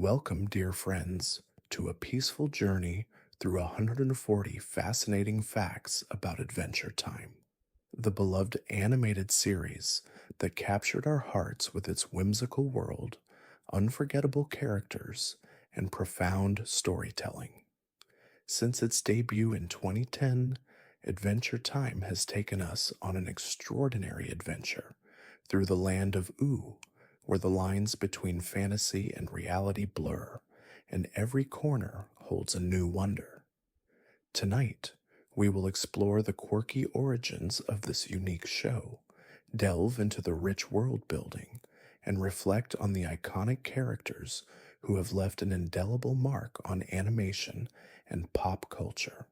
Welcome, dear friends, to a peaceful journey through 140 fascinating facts about Adventure Time, the beloved animated series that captured our hearts with its whimsical world, unforgettable characters, and profound storytelling. Since its debut in 2010, Adventure Time has taken us on an extraordinary adventure through the land of Oo, where the lines between fantasy and reality blur, and every corner holds a new wonder. Tonight, we will explore the quirky origins of this unique show, delve into the rich world building, and reflect on the iconic characters who have left an indelible mark on animation and pop culture.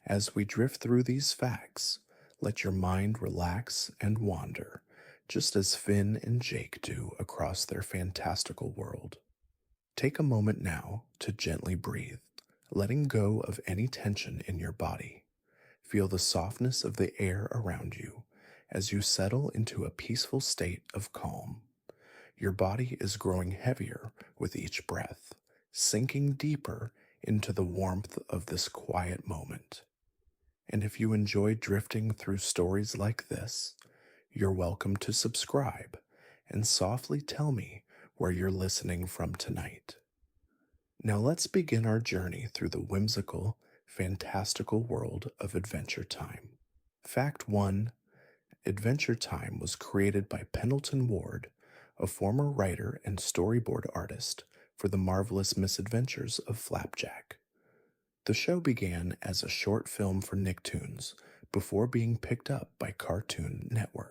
As we drift through these facts, let your mind relax and wander, just as Finn and Jake do across their fantastical world. Take a moment now to gently breathe, letting go of any tension in your body. Feel the softness of the air around you as you settle into a peaceful state of calm. Your body is growing heavier with each breath, sinking deeper into the warmth of this quiet moment. And if you enjoy drifting through stories like this, you're welcome to subscribe and softly tell me where you're listening from tonight. Now let's begin our journey through the whimsical, fantastical world of Adventure Time. Fact 1: Adventure Time was created by Pendleton Ward, a former writer and storyboard artist for the marvelous misadventures of Flapjack. The show began as a short film for Nicktoons before being picked up by Cartoon Network.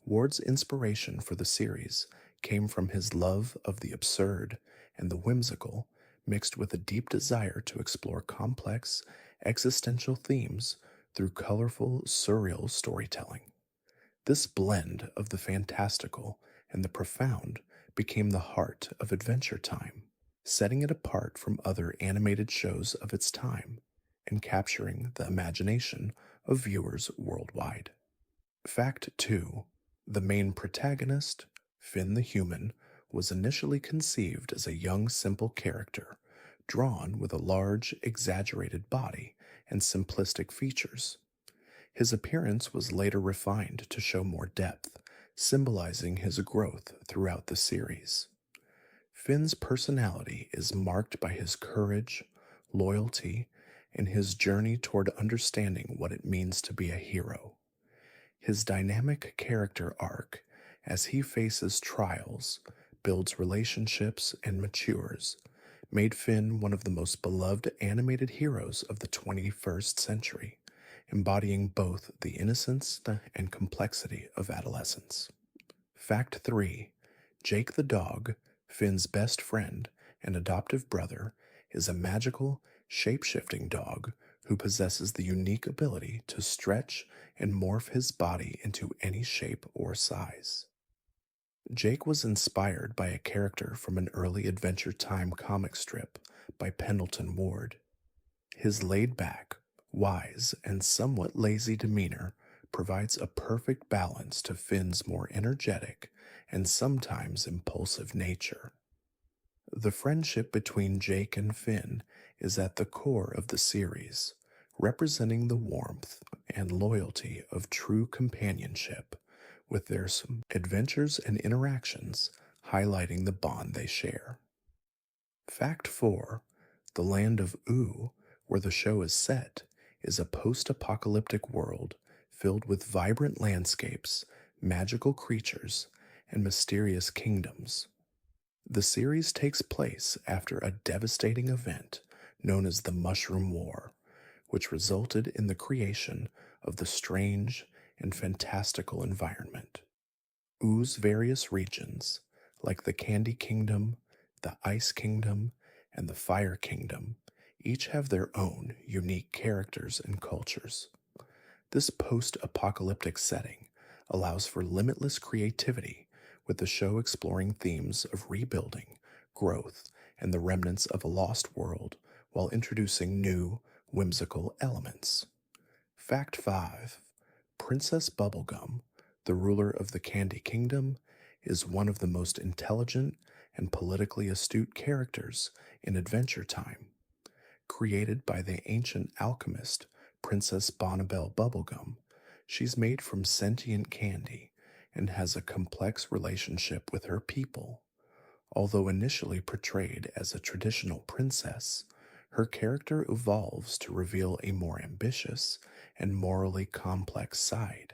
Ward's inspiration for the series came from his love of the absurd and the whimsical, mixed with a deep desire to explore complex, existential themes through colorful, surreal storytelling. This blend of the fantastical and the profound became the heart of Adventure Time, setting it apart from other animated shows of its time and capturing the imagination of viewers worldwide. Fact 2: The main protagonist, Finn the human, was initially conceived as a young, simple character, drawn with a large, exaggerated body and simplistic features. His appearance was later refined to show more depth, symbolizing his growth throughout the series. Finn's personality is marked by his courage, loyalty, and his journey toward understanding what it means to be a hero. His dynamic character arc, as he faces trials, builds relationships, and matures, made Finn one of the most beloved animated heroes of the 21st century, embodying both the innocence and complexity of adolescence. Fact 3: Jake the dog, Finn's best friend and adoptive brother, is a magical, shape-shifting dog who possesses the unique ability to stretch and morph his body into any shape or size. Jake was inspired by a character from an early Adventure Time comic strip by Pendleton Ward. His laid-back, wise, and somewhat lazy demeanor provides a perfect balance to Finn's more energetic and sometimes impulsive nature. The friendship between Jake and Finn is at the core of the series, representing the warmth and loyalty of true companionship, with their adventures and interactions highlighting the bond they share. Fact 4: The land of Oo, where the show is set, is a post-apocalyptic world filled with vibrant landscapes, magical creatures, and mysterious kingdoms. The series takes place after a devastating event known as the Mushroom War, which resulted in the creation of the strange and fantastical environment. Oo's various regions, like the Candy Kingdom, the Ice Kingdom, and the Fire Kingdom, each have their own unique characters and cultures. This post-apocalyptic setting allows for limitless creativity, with the show exploring themes of rebuilding, growth, and the remnants of a lost world while introducing new, whimsical elements. Fact 5: Princess Bubblegum, the ruler of the Candy Kingdom, is one of the most intelligent and politically astute characters in Adventure Time. Created by the ancient alchemist Princess Bonnibel Bubblegum, she's made from sentient candy and has a complex relationship with her people. Although initially portrayed as a traditional princess, her character evolves to reveal a more ambitious and morally complex side.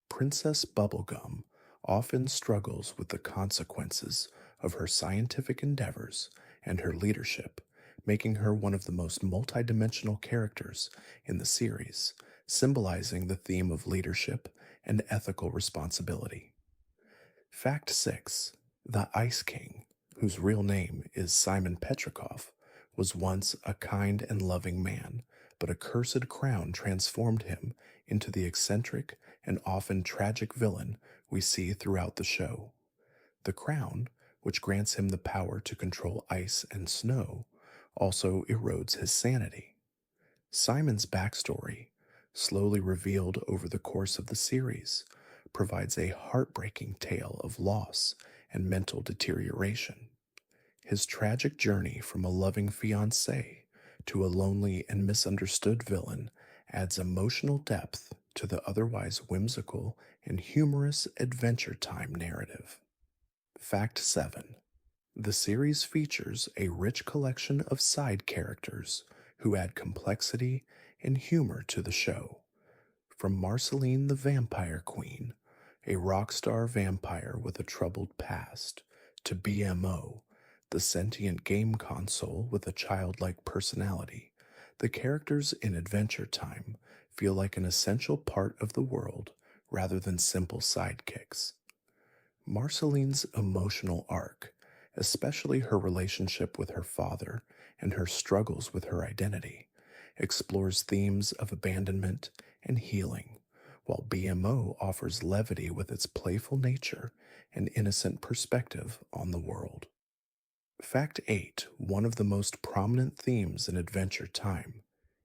Princess Bubblegum often struggles with the consequences of her scientific endeavors and her leadership, making her one of the most multidimensional characters in the series, symbolizing the theme of leadership and ethical responsibility. Fact 6. The Ice King, whose real name is Simon Petrikov, was once a kind and loving man, but a cursed crown transformed him into the eccentric and often tragic villain we see throughout the show. The crown, which grants him the power to control ice and snow, also erodes his sanity. Simon's backstory, slowly revealed over the course of the series, provides a heartbreaking tale of loss and mental deterioration. His tragic journey from a loving fiancé to a lonely and misunderstood villain adds emotional depth to the otherwise whimsical and humorous Adventure Time narrative. Fact 7. The series features a rich collection of side characters who add complexity and humor to the show. From Marceline the Vampire Queen, a rock star vampire with a troubled past, to BMO, the sentient game console with a childlike personality, the characters in Adventure Time feel like an essential part of the world rather than simple sidekicks. Marceline's emotional arc, especially her relationship with her father and her struggles with her identity, explores themes of abandonment and healing, while BMO offers levity with its playful nature and innocent perspective on the world. Fact 8. One of the most prominent themes in Adventure Time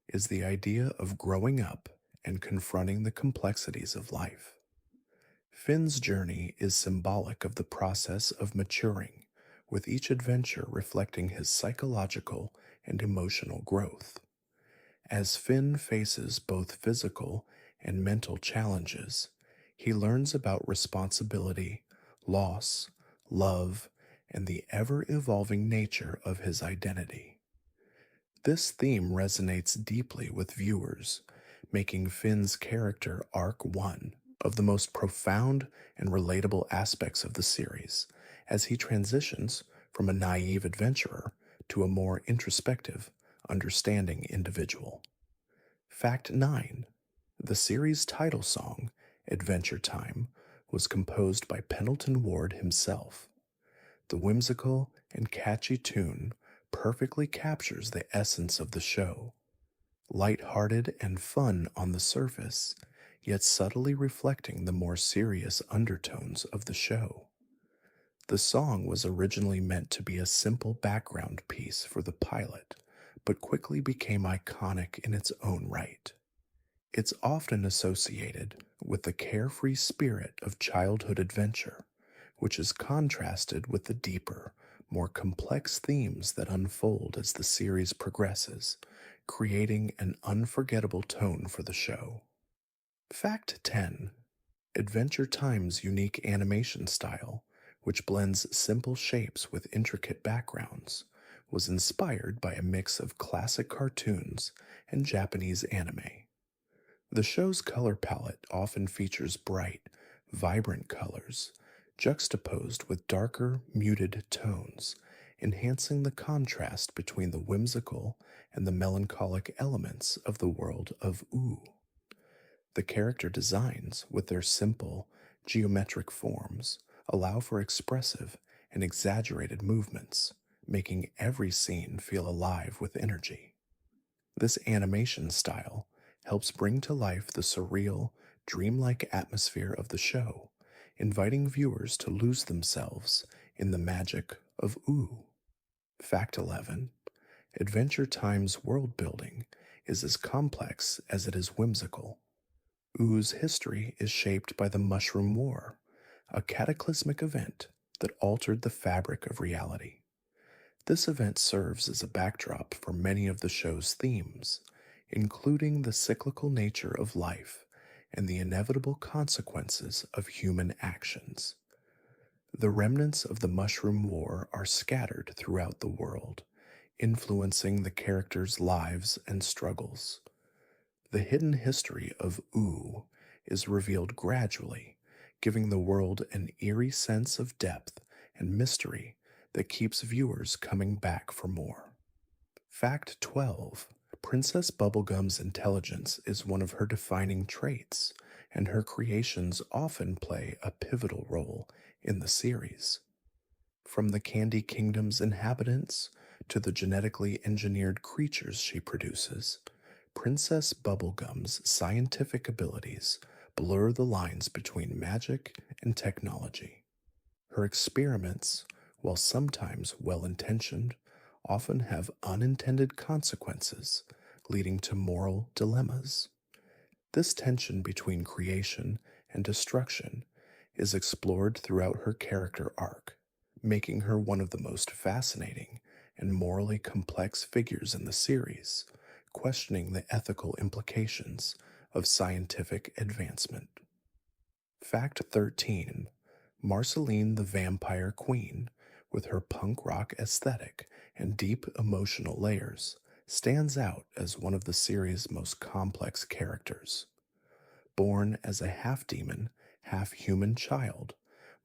is the idea of growing up and confronting the complexities of life. Finn's journey is symbolic of the process of maturing, with each adventure reflecting his psychological and emotional growth. As Finn faces both physical and mental challenges, he learns about responsibility, loss, love, and the ever evolving nature of his identity. This theme resonates deeply with viewers, making Finn's character arc one of the most profound and relatable aspects of the series, as he transitions from a naive adventurer to a more introspective, understanding individual. Fact 9. The series' title song, Adventure Time, was composed by Pendleton Ward himself. The whimsical and catchy tune perfectly captures the essence of the show. Light-hearted and fun on the surface, yet subtly reflecting the more serious undertones of the show. The song was originally meant to be a simple background piece for the pilot, but quickly became iconic in its own right. It's often associated with the carefree spirit of childhood adventure, which is contrasted with the deeper, more complex themes that unfold as the series progresses, creating an unforgettable tone for the show. Fact 10. Adventure Time's unique animation style, which blends simple shapes with intricate backgrounds, was inspired by a mix of classic cartoons and Japanese anime. The show's color palette often features bright, vibrant colors, juxtaposed with darker, muted tones, enhancing the contrast between the whimsical and the melancholic elements of the world of Ooh. The character designs, with their simple, geometric forms, allow for expressive and exaggerated movements, making every scene feel alive with energy. This animation style helps bring to life the surreal, dreamlike atmosphere of the show, inviting viewers to lose themselves in the magic of Ooh. Fact 11. Adventure Time's world building is as complex as it is whimsical. Ooh's history is shaped by the Mushroom War, a cataclysmic event that altered the fabric of reality. This event serves as a backdrop for many of the show's themes, including the cyclical nature of life and the inevitable consequences of human actions. The remnants of the Mushroom War are scattered throughout the world, influencing the characters' lives and struggles. The hidden history of Ooh is revealed gradually, giving the world an eerie sense of depth and mystery that keeps viewers coming back for more. Fact 12: Princess Bubblegum's intelligence is one of her defining traits, and her creations often play a pivotal role in the series. From the Candy Kingdom's inhabitants to the genetically engineered creatures she produces, Princess Bubblegum's scientific abilities blur the lines between magic and technology. Her experiments, while sometimes well intentioned, often have unintended consequences, leading to moral dilemmas. This tension between creation and destruction is explored throughout her character arc, making her one of the most fascinating and morally complex figures in the series, questioning the ethical implications of scientific advancement. Fact 13: Marceline the Vampire Queen, with her punk rock aesthetic and deep emotional layers, stands out as one of the series' most complex characters. Born as a half demon, half human child,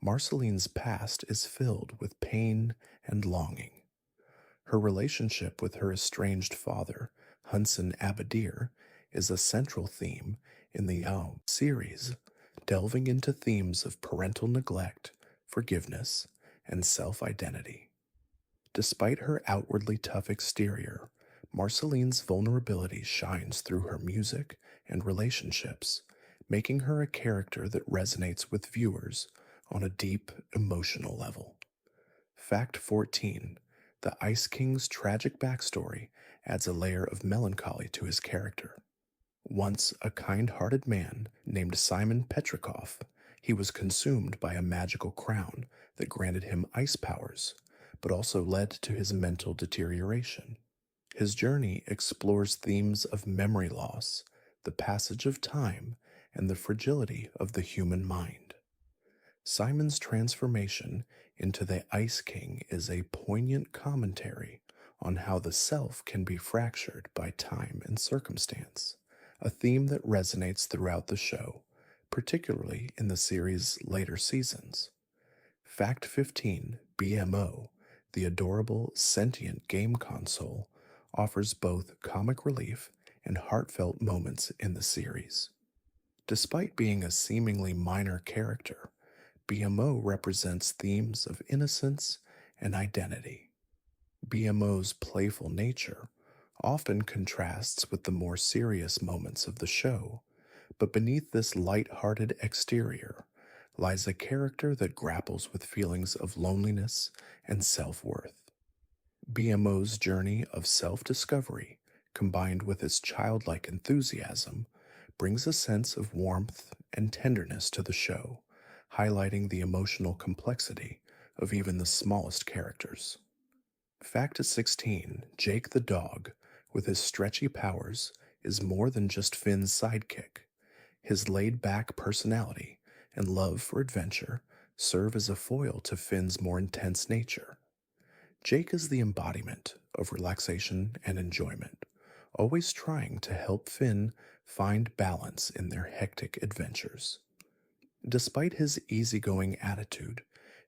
Marceline's past is filled with pain and longing. Her relationship with her estranged father, Hunson Abadir, is a central theme in the series, delving into themes of parental neglect, forgiveness, and self identity. Despite her outwardly tough exterior, Marceline's vulnerability shines through her music and relationships, making her a character that resonates with viewers on a deep emotional level. Fact 14: The Ice King's tragic backstory adds a layer of melancholy to his character. Once a kind hearted man named Simon Petrikov, he was consumed by a magical crown that granted him ice powers, but also led to his mental deterioration. His journey explores themes of memory loss, the passage of time, and the fragility of the human mind. Simon's transformation into the Ice King is a poignant commentary on how the self can be fractured by time and circumstance, a theme that resonates throughout the show, particularly in the series' later seasons. Fact 15: BMO, the adorable sentient game console, offers both comic relief and heartfelt moments in the series. Despite being a seemingly minor character, BMO represents themes of innocence and identity. BMO's playful nature often contrasts with the more serious moments of the show, but beneath this light-hearted exterior lies a character that grapples with feelings of loneliness and self-worth. BMO's journey of self-discovery, combined with his childlike enthusiasm, brings a sense of warmth and tenderness to the show, highlighting the emotional complexity of even the smallest characters. Fact 16: Jake the dog, with his stretchy powers, is more than just Finn's sidekick. His laid back personality and love for adventure serve as a foil to Finn's more intense nature. Jake is the embodiment of relaxation and enjoyment, always trying to help Finn find balance in their hectic adventures. Despite his easygoing attitude,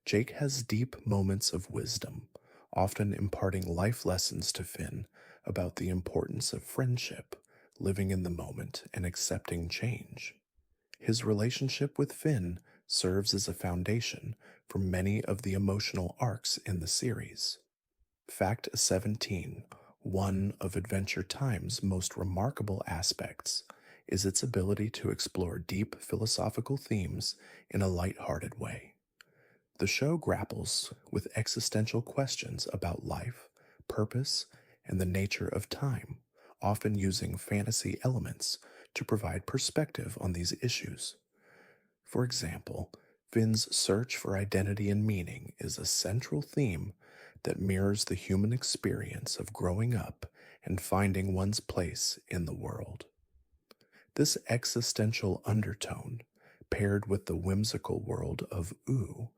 Jake has deep moments of wisdom, often imparting life lessons to Finn about the importance of friendship, living in the moment, and accepting change. His relationship with Finn serves as a foundation for many of the emotional arcs in the series. Fact 17: One of Adventure Time's most remarkable aspects is its ability to explore deep philosophical themes in a light-hearted way. The show grapples with existential questions about life, purpose, and the nature of time, often using fantasy elements to provide perspective on these issues. For example, Finn's search for identity and meaning is a central theme that mirrors the human experience of growing up and finding one's place in the world. This existential undertone, paired with the whimsical world of Ooh,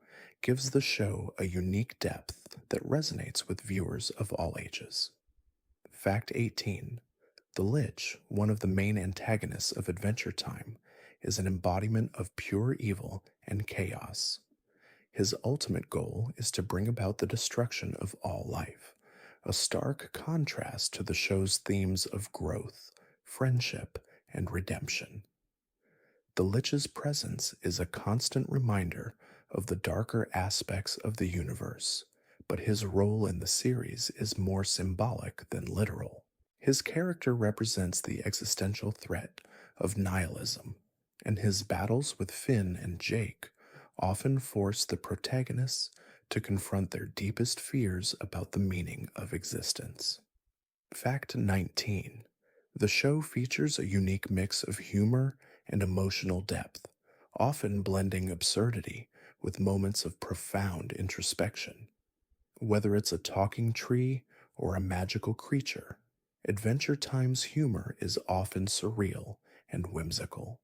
gives the show a unique depth that resonates with viewers of all ages. Fact 18. The Lich, one of the main antagonists of Adventure Time, is an embodiment of pure evil and chaos. His ultimate goal is to bring about the destruction of all life, a stark contrast to the show's themes of growth, friendship, and redemption. The Lich's presence is a constant reminder of the darker aspects of the universe, but his role in the series is more symbolic than literal. His character represents the existential threat of nihilism, and his battles with Finn and Jake often force the protagonists to confront their deepest fears about the meaning of existence. Fact 19. The show features a unique mix of humor and emotional depth, often blending absurdity with moments of profound introspection. Whether it's a talking tree or a magical creature, Adventure Time's humor is often surreal and whimsical.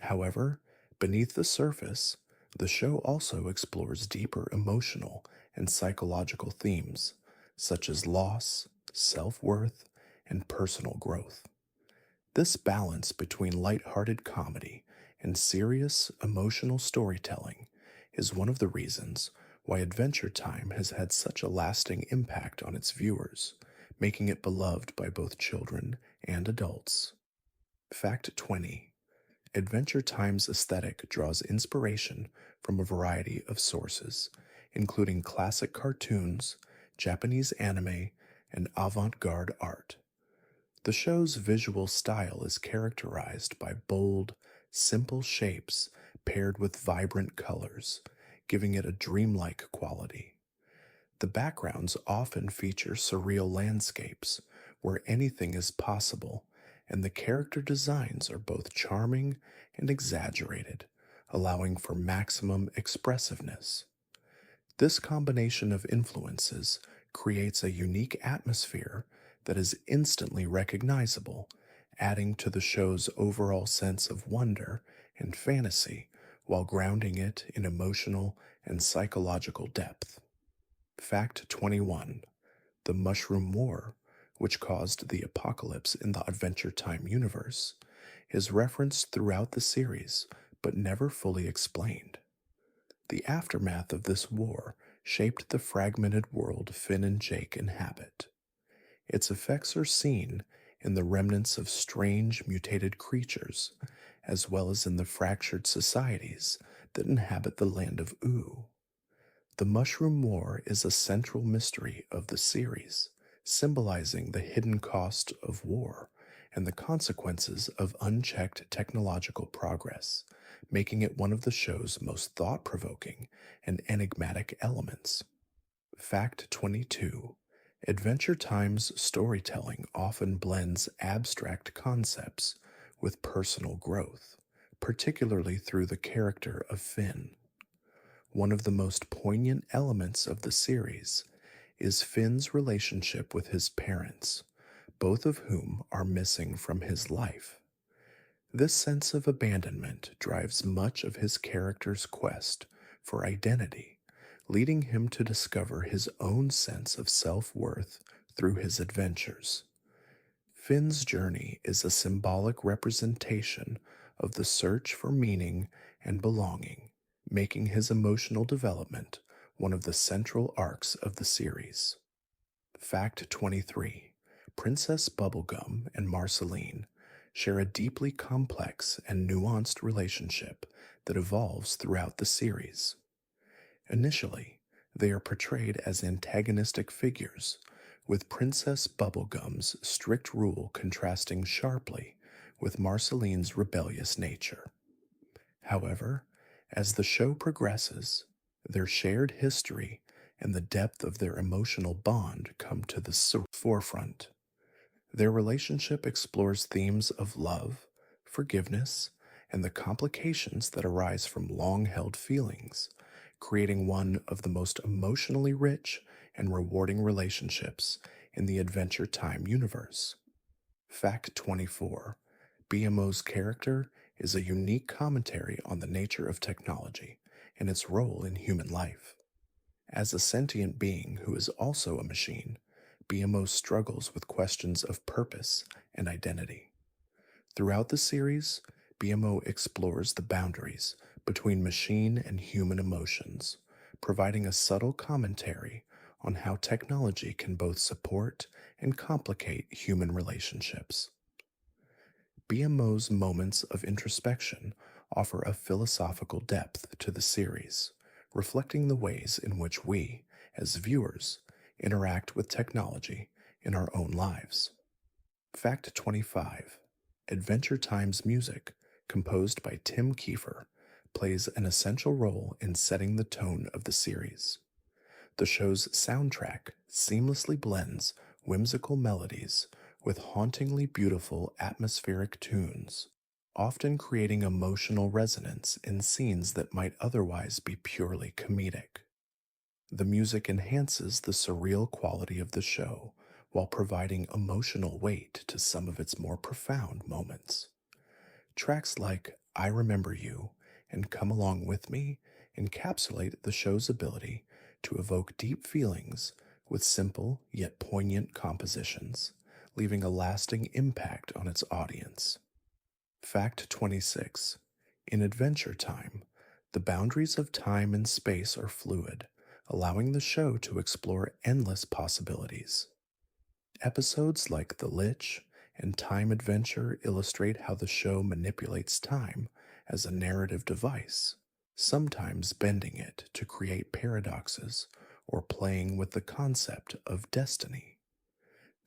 However, beneath the surface, the show also explores deeper emotional and psychological themes, such as loss, self worth, and personal growth. This balance between lighthearted comedy and serious emotional storytelling is one of the reasons why Adventure Time has had such a lasting impact on its viewers, making it beloved by both children and adults. Fact 20. Adventure Time's aesthetic draws inspiration from a variety of sources, including classic cartoons, Japanese anime, and avant garde art. The show's visual style is characterized by bold, simple shapes paired with vibrant colors, giving it a dreamlike quality. The backgrounds often feature surreal landscapes where anything is possible, and the character designs are both charming and exaggerated, allowing for maximum expressiveness. This combination of influences creates a unique atmosphere that is instantly recognizable, adding to the show's overall sense of wonder and fantasy while grounding it in emotional and psychological depth. Fact 21. The Mushroom War, which caused the apocalypse in the Adventure Time universe, is referenced throughout the series but never fully explained. The aftermath of this war shaped the fragmented world Finn and Jake inhabit. Its effects are seen in the remnants of strange mutated creatures, as well as in the fractured societies that inhabit the land of Ooh. The Mushroom War is a central mystery of the series, symbolizing the hidden cost of war and the consequences of unchecked technological progress, making it one of the show's most thought provoking and enigmatic elements. Fact 22. Adventure Time's storytelling often blends abstract concepts with personal growth, particularly through the character of Finn. One of the most poignant elements of the series is Finn's relationship with his parents, both of whom are missing from his life. This sense of abandonment drives much of his character's quest for identity, leading him to discover his own sense of self-worth through his adventures. Finn's journey is a symbolic representation of the search for meaning and belonging, making his emotional development one of the central arcs of the series. Fact 23. Princess Bubblegum and Marceline share a deeply complex and nuanced relationship that evolves throughout the series. Initially, they are portrayed as antagonistic figures, with Princess Bubblegum's strict rule contrasting sharply with Marceline's rebellious nature. However, as the show progresses, their shared history and the depth of their emotional bond come to the forefront. Their relationship explores themes of love, forgiveness, and the complications that arise from long held feelings, creating one of the most emotionally rich and rewarding relationships in the Adventure Time universe. Fact 24: BMO's character is a unique commentary on the nature of technology and its role in human life. As a sentient being who is also a machine, BMO struggles with questions of purpose and identity. Throughout the series, BMO explores the boundaries between machine and human emotions, providing a subtle commentary on how technology can both support and complicate human relationships. BMO's moments of introspection offer a philosophical depth to the series, reflecting the ways in which we, as viewers, interact with technology in our own lives. Fact 25: Adventure Time's music, composed by Tim Kiefer, plays an essential role in setting the tone of the series. The show's soundtrack seamlessly blends whimsical melodies with hauntingly beautiful atmospheric tunes, often creating emotional resonance in scenes that might otherwise be purely comedic. The music enhances the surreal quality of the show while providing emotional weight to some of its more profound moments. Tracks like I Remember You and Come Along With Me encapsulate the show's ability to evoke deep feelings with simple yet poignant compositions, leaving a lasting impact on its audience. Fact 26: In Adventure Time, the boundaries of time and space are fluid, allowing the show to explore endless possibilities. Episodes like The Lich and Time Adventure illustrate how the show manipulates time as a narrative device, sometimes bending it to create paradoxes or playing with the concept of destiny.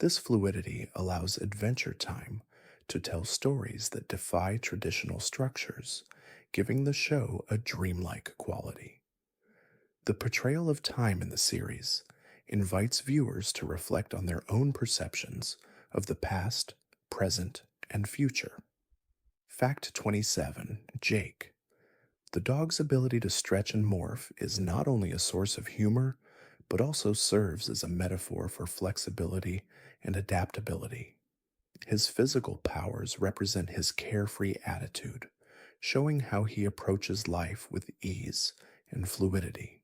This fluidity allows Adventure Time to tell stories that defy traditional structures, giving the show a dreamlike quality. The portrayal of time in the series invites viewers to reflect on their own perceptions of the past, present, and future. Fact 27: Jake. The dog's ability to stretch and morph is not only a source of humor, but also serves as a metaphor for flexibility and adaptability. His physical powers represent his carefree attitude, showing how he approaches life with ease and fluidity.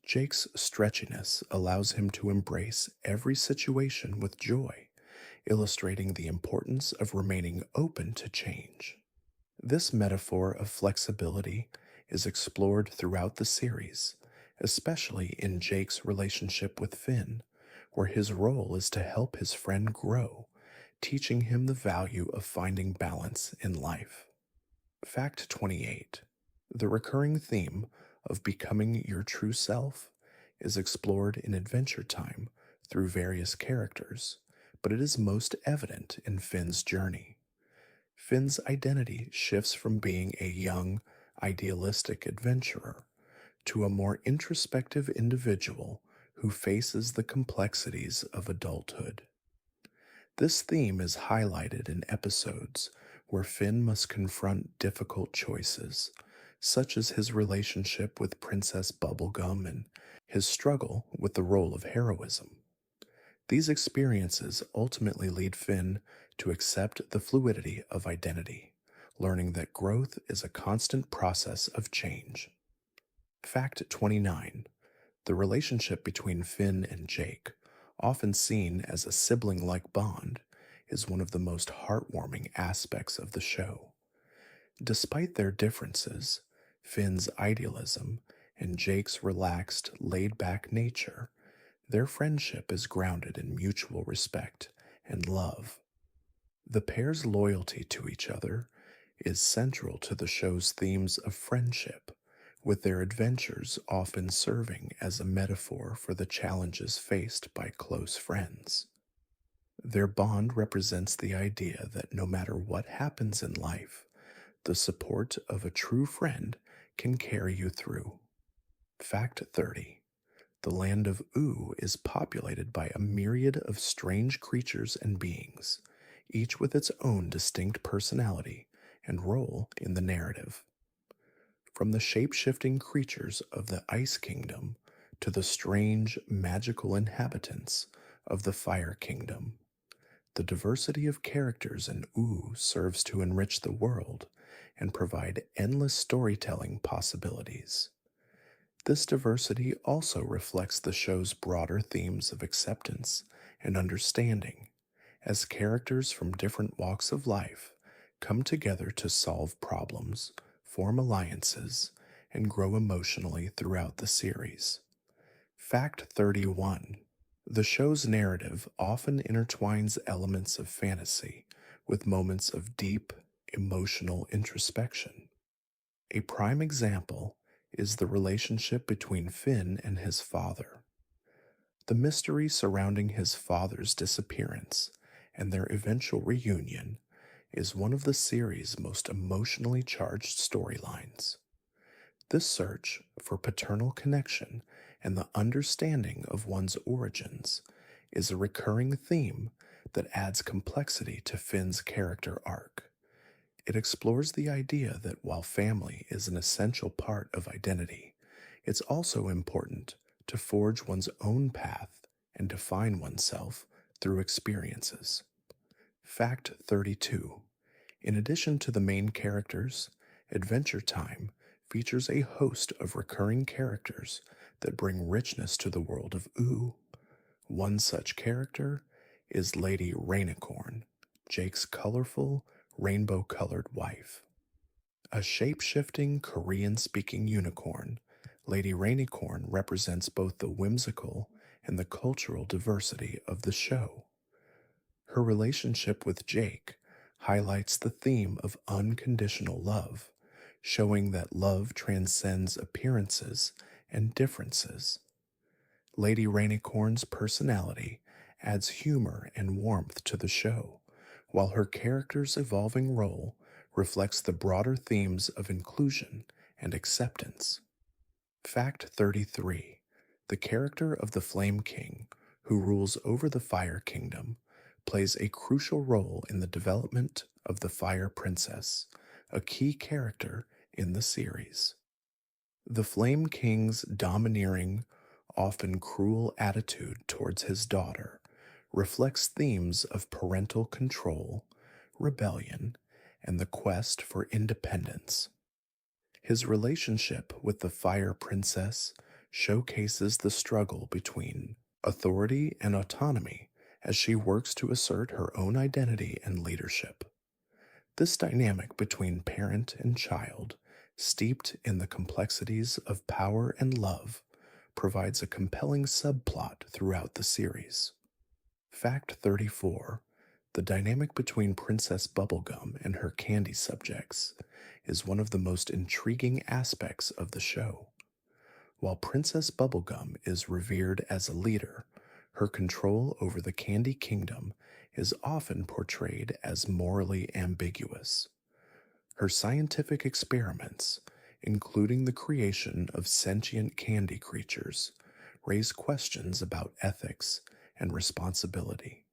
Jake's stretchiness allows him to embrace every situation with joy, illustrating the importance of remaining open to change. This metaphor of flexibility is explored throughout the series, especially in Jake's relationship with Finn, where his role is to help his friend grow, teaching him the value of finding balance in life. Fact 28: The recurring theme of becoming your true self is explored in Adventure Time through various characters, but it is most evident in Finn's journey. Finn's identity shifts from being a young, idealistic adventurer to a more introspective individual who faces the complexities of adulthood. This theme is highlighted in episodes where Finn must confront difficult choices, such as his relationship with Princess Bubblegum and his struggle with the role of heroism. These experiences ultimately lead Finn to accept the fluidity of identity, learning that growth is a constant process of change. Fact 29: The relationship between Finn and Jake, often seen as a sibling like bond, is one of the most heartwarming aspects of the show. Despite their differences, Finn's idealism and Jake's relaxed, laid back nature, their friendship is grounded in mutual respect and love. The pair's loyalty to each other is central to the show's themes of friendship, with their adventures often serving as a metaphor for the challenges faced by close friends. Their bond represents the idea that no matter what happens in life, the support of a true friend can carry you through. Fact 30: The land of Oo is populated by a myriad of strange creatures and beings, each with its own distinct personality and role in the narrative. From the shape shifting creatures of the Ice Kingdom to the strange, magical inhabitants of the Fire Kingdom, the diversity of characters in Ooh serves to enrich the world and provide endless storytelling possibilities. This diversity also reflects the show's broader themes of acceptance and understanding, as characters from different walks of life come together to solve problems, form alliances, and grow emotionally throughout the series. Fact 31. The show's narrative often intertwines elements of fantasy with moments of deep, emotional introspection. A prime example is the relationship between Finn and his father. The mystery surrounding his father's disappearance and their eventual reunion is one of the series' most emotionally charged storylines. This search for paternal connection and the understanding of one's origins is a recurring theme that adds complexity to Finn's character arc. It explores the idea that while family is an essential part of identity, it's also important to forge one's own path and define oneself through experiences. Fact 32. In addition to the main characters, Adventure Time features a host of recurring characters that bring richness to the world of Ooh. One such character is Lady Rainicorn, Jake's colorful, rainbow colored wife. A shape shifting Korean speaking unicorn, Lady Rainicorn represents both the whimsical and the cultural diversity of the show. Her relationship with Jake highlights the theme of unconditional love, showing that love transcends appearances and differences. Lady Rainicorn's personality adds humor and warmth to the show, while her character's evolving role reflects the broader themes of inclusion and acceptance. Fact 33. The character of the Flame King, who rules over the Fire Kingdom, plays a crucial role in the development of the Fire Princess, a key character in the series. The Flame King's domineering, often cruel attitude towards his daughter reflects themes of parental control, rebellion, and the quest for independence. His relationship with the Fire Princess showcases the struggle between authority and autonomy as she works to assert her own identity and leadership. This dynamic between parent and child, steeped in the complexities of power and love, provides a compelling subplot throughout the series. Fact 34. The dynamic between Princess Bubblegum and her candy subjects is one of the most intriguing aspects of the show. While Princess Bubblegum is revered as a leader, her control over the Candy Kingdom is often portrayed as morally ambiguous. Her scientific experiments, including the creation of sentient candy creatures, raise questions about ethics and responsibility.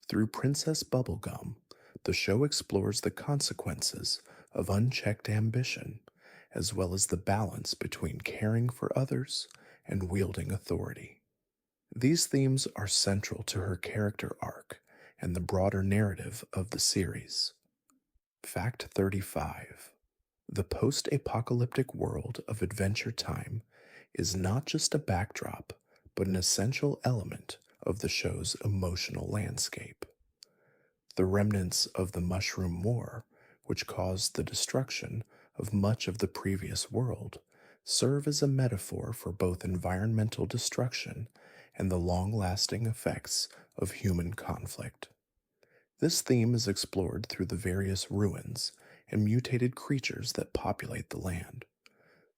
Through Princess Bubblegum, the show explores the consequences of unchecked ambition, as well as the balance between caring for others and wielding authority. These themes are central to her character arc and the broader narrative of the series. Fact 35. The post apocalyptic world of Adventure Time is not just a backdrop, but an essential element of the show's emotional landscape. The remnants of the Mushroom War, which caused the destruction of much of the previous world, serve as a metaphor for both environmental destruction and the long lasting effects of human conflict. This theme is explored through the various ruins and mutated creatures that populate the land.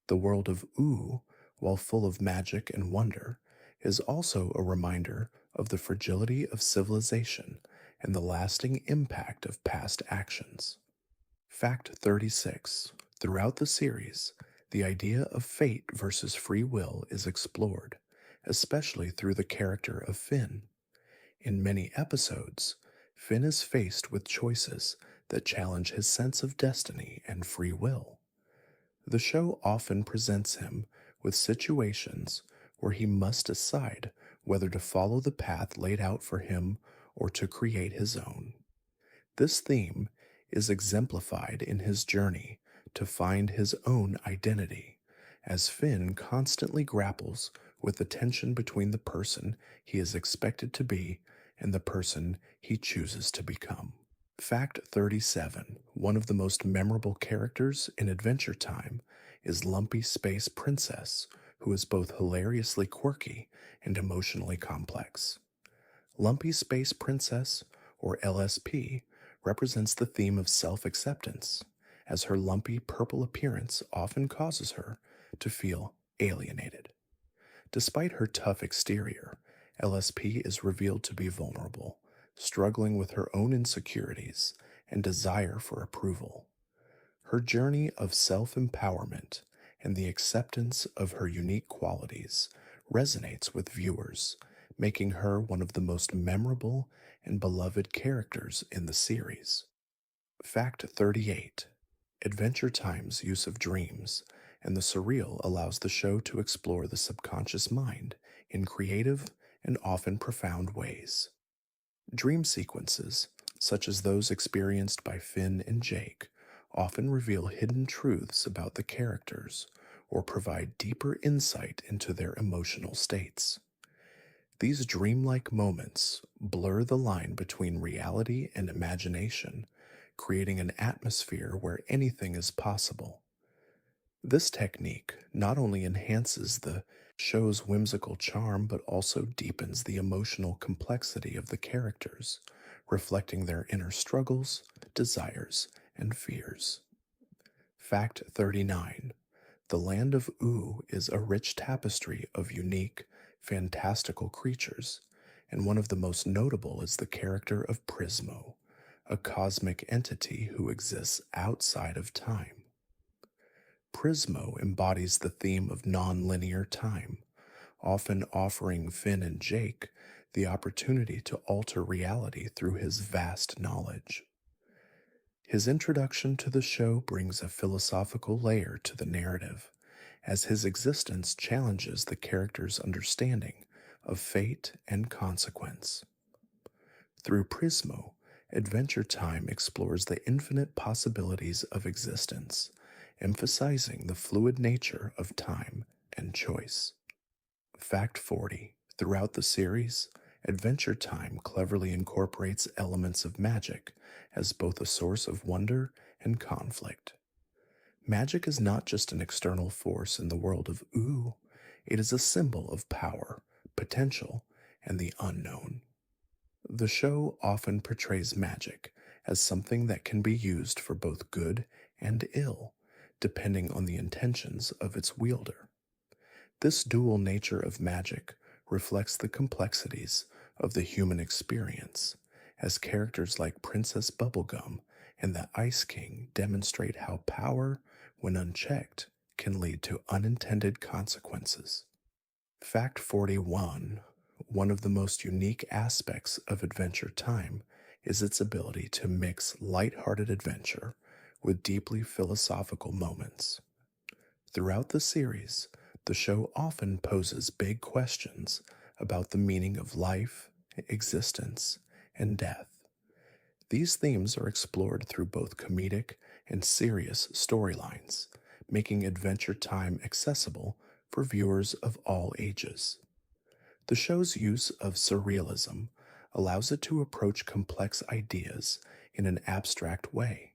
The world of Ooh, while full of magic and wonder, is also a reminder of the fragility of civilization and the lasting impact of past actions. Fact 36. Throughout the series, the idea of fate versus free will is explored, especially through the character of Finn. In many episodes, Finn is faced with choices that challenge his sense of destiny and free will. The show often presents him with situations where he must decide whether to follow the path laid out for him or to create his own. This theme is exemplified in his journey to find his own identity, as Finn constantly grapples with the tension between the person he is expected to be and the person he chooses to become. Fact 37: one of the most memorable characters in Adventure Time is Lumpy Space Princess, who is both hilariously quirky and emotionally complex. Lumpy Space Princess, or LSP, represents the theme of self acceptance, as her lumpy purple appearance often causes her to feel alienated. Despite her tough exterior, LSP is revealed to be vulnerable, struggling with her own insecurities and desire for approval. Her journey of self empowerment and the acceptance of her unique qualities resonates with viewers, making her one of the most memorable and beloved characters in the series. Fact 38: Adventure Time's use of dreams and the surreal allows the show to explore the subconscious mind in creative and often profound ways. Dream sequences, such as those experienced by Finn and Jake, often reveal hidden truths about the characters or provide deeper insight into their emotional states. These dreamlike moments blur the line between reality and imagination, creating an atmosphere where anything is possible. This technique not only enhances the show's whimsical charm but also deepens the emotional complexity of the characters, reflecting their inner struggles, desires, and fears. Fact 39: the land of Oo is a rich tapestry of unique, fantastical creatures, and one of the most notable is the character of Prismo, a cosmic entity who exists outside of time. Prismo embodies the theme of non-linear time, often offering Finn and Jake the opportunity to alter reality through his vast knowledge. His introduction to the show brings a philosophical layer to the narrative, as his existence challenges the character's understanding of fate and consequence. Through Prismo, Adventure Time explores the infinite possibilities of existence, emphasizing the fluid nature of time and choice. Fact 40: throughout the series, Adventure Time cleverly incorporates elements of magic as both a source of wonder and conflict. Magic is not just an external force in the world of Oo, it is a symbol of power, potential, and the unknown. The show often portrays magic as something that can be used for both good and ill, depending on the intentions of its wielder. This dual nature of magic reflects the complexities of the human experience, as characters like Princess Bubblegum and the Ice King demonstrate how power, when unchecked, can lead to unintended consequences. Fact 41: one of the most unique aspects of Adventure Time is its ability to mix light-hearted adventure with deeply philosophical moments. Throughout the series, the show often poses big questions about the meaning of life, existence, and death. These themes are explored through both comedic and serious storylines, making Adventure Time accessible for viewers of all ages. The show's use of surrealism allows it to approach complex ideas in an abstract way,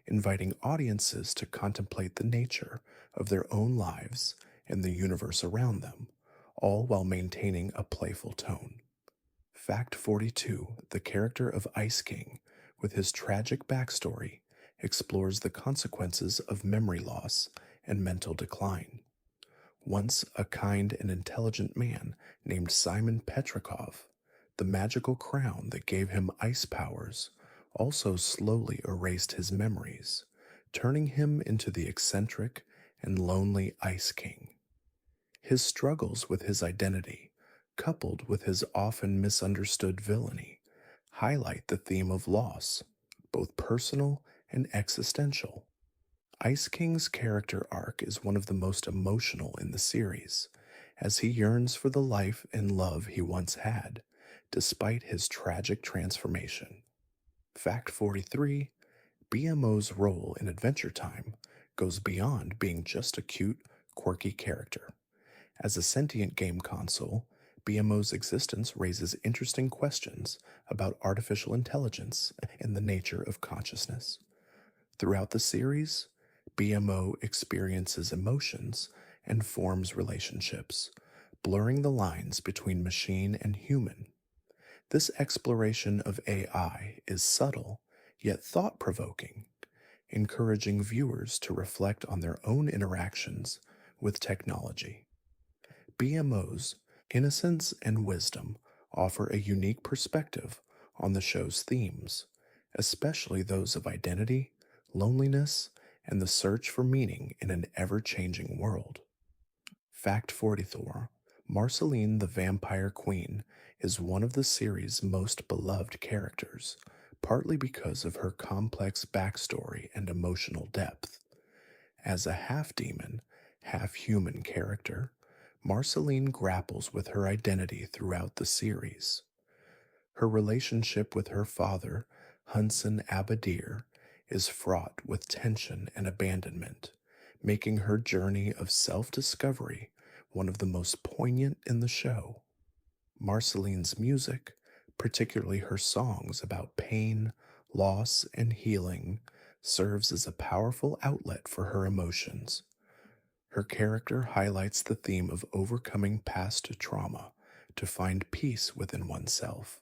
inviting audiences to contemplate the nature of their own lives and the universe around them, all while maintaining a playful tone. Fact 42: the character of Ice King, with his tragic backstory, explores the consequences of memory loss and mental decline. Once a kind and intelligent man named Simon Petrikov, the magical crown that gave him ice powers also slowly erased his memories, turning him into the eccentric and lonely Ice King. His struggles with his identity, coupled with his often misunderstood villainy, highlight the theme of loss, both personal and existential. Ice King's character arc is one of the most emotional in the series, as he yearns for the life and love he once had, despite his tragic transformation. Fact 43: BMO's role in Adventure Time goes beyond being just a cute, quirky character. As a sentient game console, BMO's existence raises interesting questions about artificial intelligence and the nature of consciousness. Throughout the series, BMO experiences emotions and forms relationships, blurring the lines between machine and human. This exploration of AI is subtle, yet thought provoking, encouraging viewers to reflect on their own interactions with technology. BMO's innocence and wisdom offer a unique perspective on the show's themes, especially those of identity, loneliness, and the search for meaning in an ever changing world. Fact 44: Marceline the Vampire Queen is one of the series' most beloved characters, partly because of her complex backstory and emotional depth. As a half demon, half human character, Marceline grapples with her identity throughout the series. Her relationship with her father, Hunson Abadir, is fraught with tension and abandonment, making her journey of self discovery one of the most poignant in the show. Marceline's music, particularly her songs about pain, loss, and healing, serves as a powerful outlet for her emotions. Her character highlights the theme of overcoming past trauma to find peace within oneself.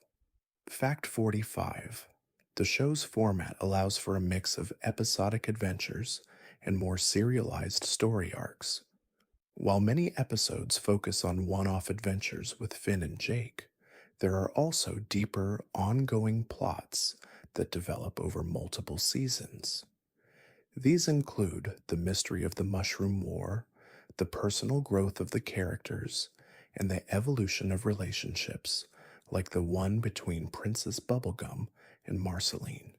Fact 45: The show's format allows for a mix of episodic adventures and more serialized story arcs. While many episodes focus on one off adventures with Finn and Jake, there are also deeper, ongoing plots that develop over multiple seasons. These include the mystery of the Mushroom War, the personal growth of the characters, and the evolution of relationships, like the one between Princess Bubblegum and Marceline.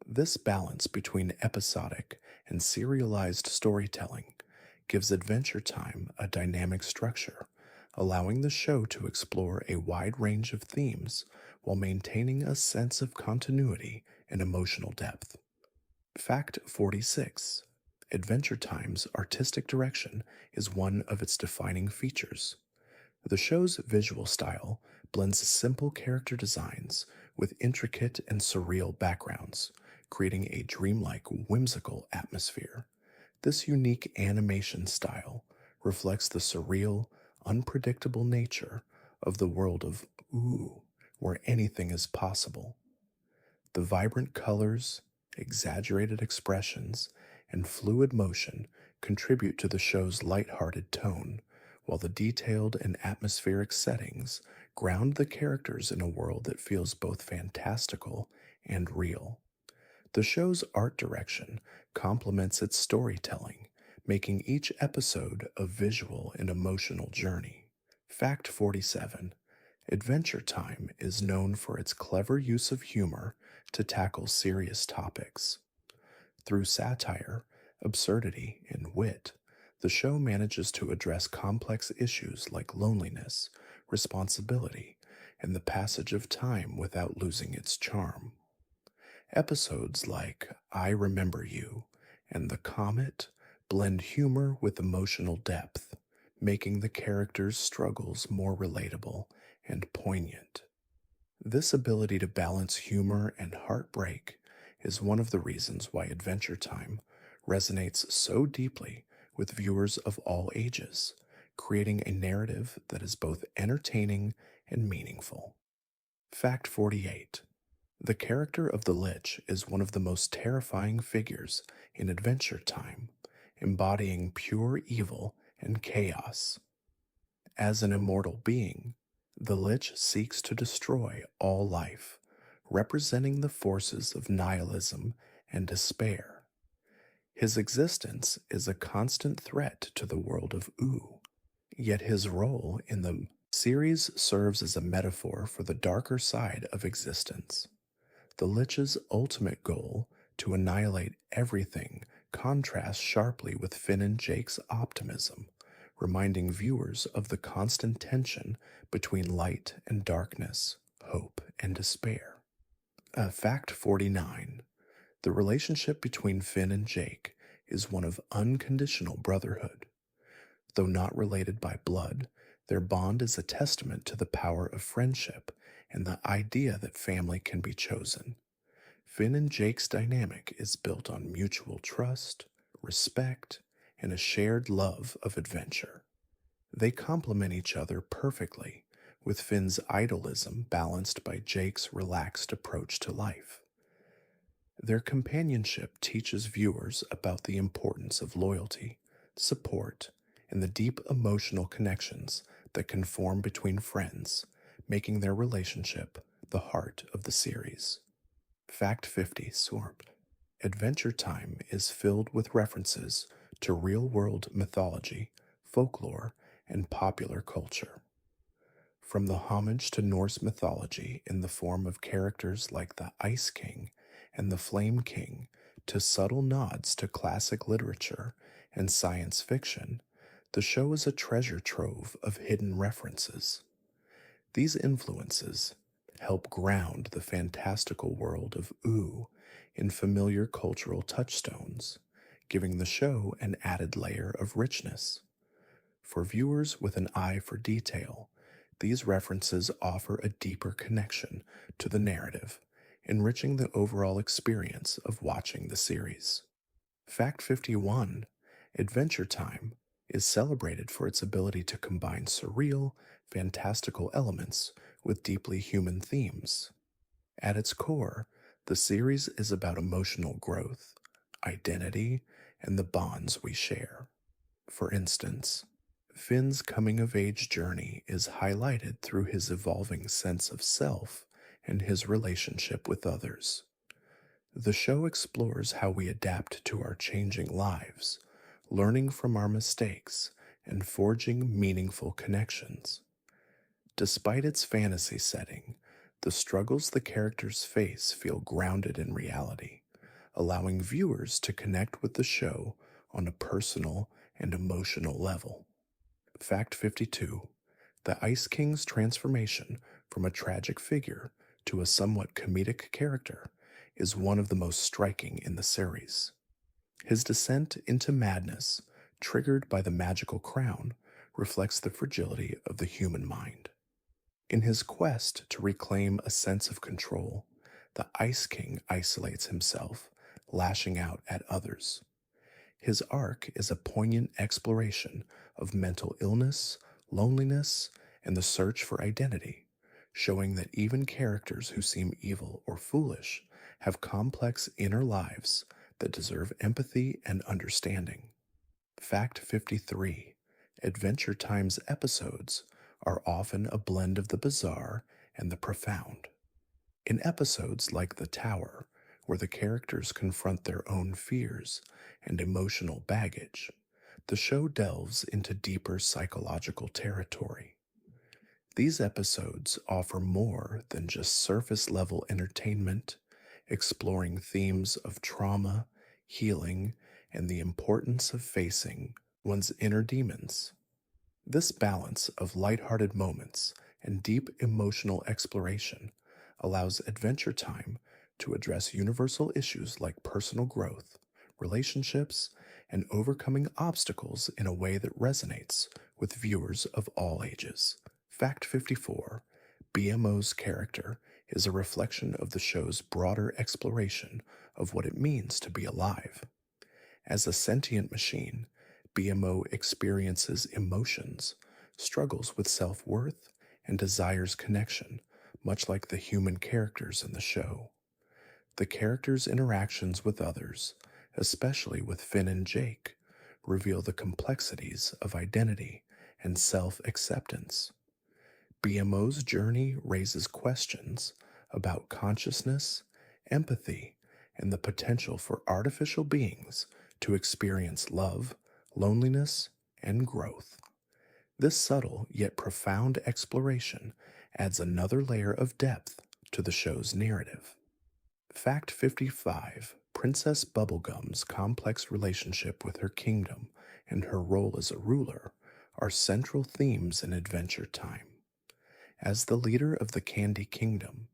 This balance between episodic and serialized storytelling gives Adventure Time a dynamic structure, allowing the show to explore a wide range of themes while maintaining a sense of continuity and emotional depth. Fact 46: Adventure Time's artistic direction is one of its defining features. The show's visual style blends simple character designs with intricate and surreal backgrounds, creating a dreamlike, whimsical atmosphere. This unique animation style reflects the surreal, unpredictable nature of the world of Ooh, where anything is possible. The vibrant colors, exaggerated expressions, and fluid motion contribute to the show's lighthearted tone, while the detailed and atmospheric settings ground the characters in a world that feels both fantastical and real. The show's art direction complements its storytelling, making each episode a visual and emotional journey. Fact 47: Adventure Time is known for its clever use of humor to tackle serious topics. Through satire, absurdity, and wit, the show manages to address complex issues like loneliness, responsibility, and the passage of time without losing its charm. Episodes like I Remember You and The Comet blend humor with emotional depth, making the characters' struggles more relatable and poignant. This ability to balance humor and heartbreak is one of the reasons why Adventure Time resonates so deeply with viewers of all ages, creating a narrative that is both entertaining and meaningful. Fact 48: The character of the Lich is one of the most terrifying figures in Adventure Time, embodying pure evil and chaos. As an immortal being, the Lich seeks to destroy all life, representing the forces of nihilism and despair. His existence is a constant threat to the world of Ooh, yet his role in the series serves as a metaphor for the darker side of existence. The Lich's ultimate goal, to annihilate everything, contrasts sharply with Finn and Jake's optimism, reminding viewers of the constant tension between light and darkness, hope and despair. Fact 49. The relationship between Finn and Jake is one of unconditional brotherhood. Though not related by blood, their bond is a testament to the power of friendship and the idea that family can be chosen. Finn and Jake's dynamic is built on mutual trust, respect, and a shared love of adventure. They complement each other perfectly, with Finn's idolism balanced by Jake's relaxed approach to life. Their companionship teaches viewers about the importance of loyalty, support, and the deep emotional connections that can form between friends, making their relationship the heart of the series. Fact 50 Swarmed. Adventure Time is filled with references to real world mythology, folklore, and popular culture. From the homage to Norse mythology in the form of characters like the Ice King and the Flame King, to subtle nods to classic literature and science fiction, the show is a treasure trove of hidden references. These influences help ground the fantastical world of Ooh in familiar cultural touchstones, giving the show an added layer of richness. For viewers with an eye for detail, these references offer a deeper connection to the narrative, enriching the overall experience of watching the series. Fact 51. Adventure Time is celebrated for its ability to combine surreal, fantastical elements with deeply human themes. At its core, the series is about emotional growth, identity, and the bonds we share. For instance, Finn's coming of age journey is highlighted through his evolving sense of self and his relationship with others. The show explores how we adapt to our changing lives, learning from our mistakes, and forging meaningful connections. Despite its fantasy setting, the struggles the characters face feel grounded in reality, allowing viewers to connect with the show on a personal and emotional level. Fact 52. The Ice King's transformation from a tragic figure to a somewhat comedic character is one of the most striking in the series. His descent into madness, triggered by the magical crown, reflects the fragility of the human mind. In his quest to reclaim a sense of control, the Ice King isolates himself, lashing out at others. His arc is a poignant exploration of mental illness, loneliness, and the search for identity, showing that even characters who seem evil or foolish have complex inner lives that deserve empathy and understanding. Fact 53. Adventure Time's episodes are often a blend of the bizarre and the profound. In episodes like The Tower, where the characters confront their own fears and emotional baggage, the show delves into deeper psychological territory. These episodes offer more than just surface level entertainment, exploring themes of trauma, healing, and the importance of facing one's inner demons. This balance of lighthearted moments and deep emotional exploration allows Adventure Time to address universal issues like personal growth, relationships, and overcoming obstacles in a way that resonates with viewers of all ages. Fact 54. BMO's character is a reflection of the show's broader exploration of what it means to be alive. As a sentient machine, BMO experiences emotions, struggles with self-worth, and desires connection, much like the human characters in the show. The characters' interactions with others, especially with Finn and Jake, reveal the complexities of identity and self-acceptance. BMO's journey raises questions about consciousness, empathy, and the potential for artificial beings to experience love, loneliness, and growth. This subtle yet profound exploration adds another layer of depth to the show's narrative. Fact 55: Princess Bubblegum's complex relationship with her kingdom and her role as a ruler are central themes in Adventure Time. As the leader of the Candy Kingdom,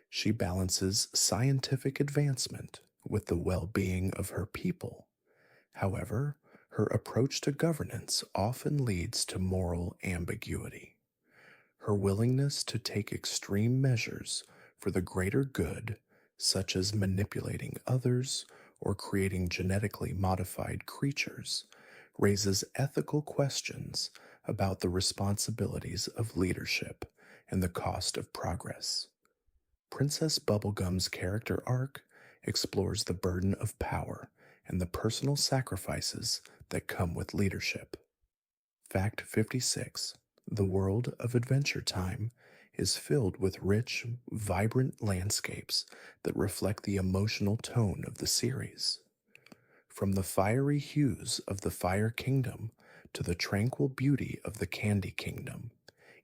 she balances scientific advancement with the well being of her people. However, her approach to governance often leads to moral ambiguity. Her willingness to take extreme measures for the greater good, such as manipulating others or creating genetically modified creatures, raises ethical questions about the responsibilities of leadership and the cost of progress. Princess Bubblegum's character arc explores the burden of power and the personal sacrifices that come with leadership. Fact 56: The world of Adventure Time is filled with rich, vibrant landscapes that reflect the emotional tone of the series. From the fiery hues of the Fire Kingdom to the tranquil beauty of the Candy Kingdom,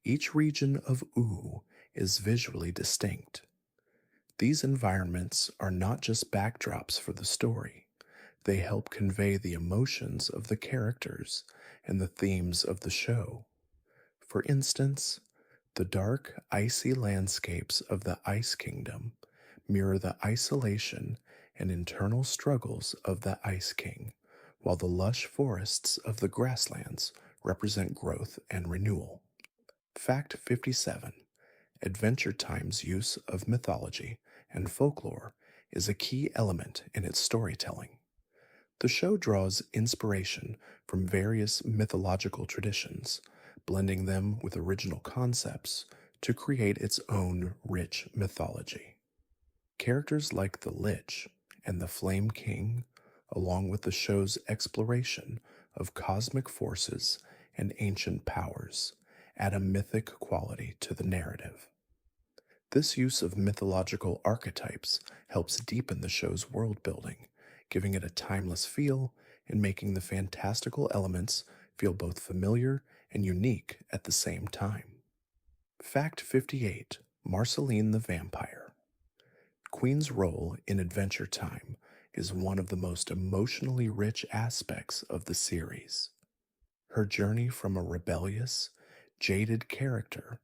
each region of Ooh is visually distinct. These environments are not just backdrops for the story, they help convey the emotions of the characters and the themes of the show. For instance, the dark, icy landscapes of the Ice Kingdom mirror the isolation and internal struggles of the Ice King, while the lush forests of the grasslands represent growth and renewal. Fact 57: Adventure Time's use of mythology and folklore is a key element in its storytelling. The show draws inspiration from various mythological traditions, blending them with original concepts to create its own rich mythology. Characters like the Lich and the Flame King, along with the show's exploration of cosmic forces and ancient powers, add a mythic quality to the narrative. This use of mythological archetypes helps deepen the show's world building, giving it a timeless feel and making the fantastical elements feel both familiar and unique at the same time. Fact 58: Marceline the Vampire. Queen's role in Adventure Time is one of the most emotionally rich aspects of the series. Her journey from a rebellious, jaded character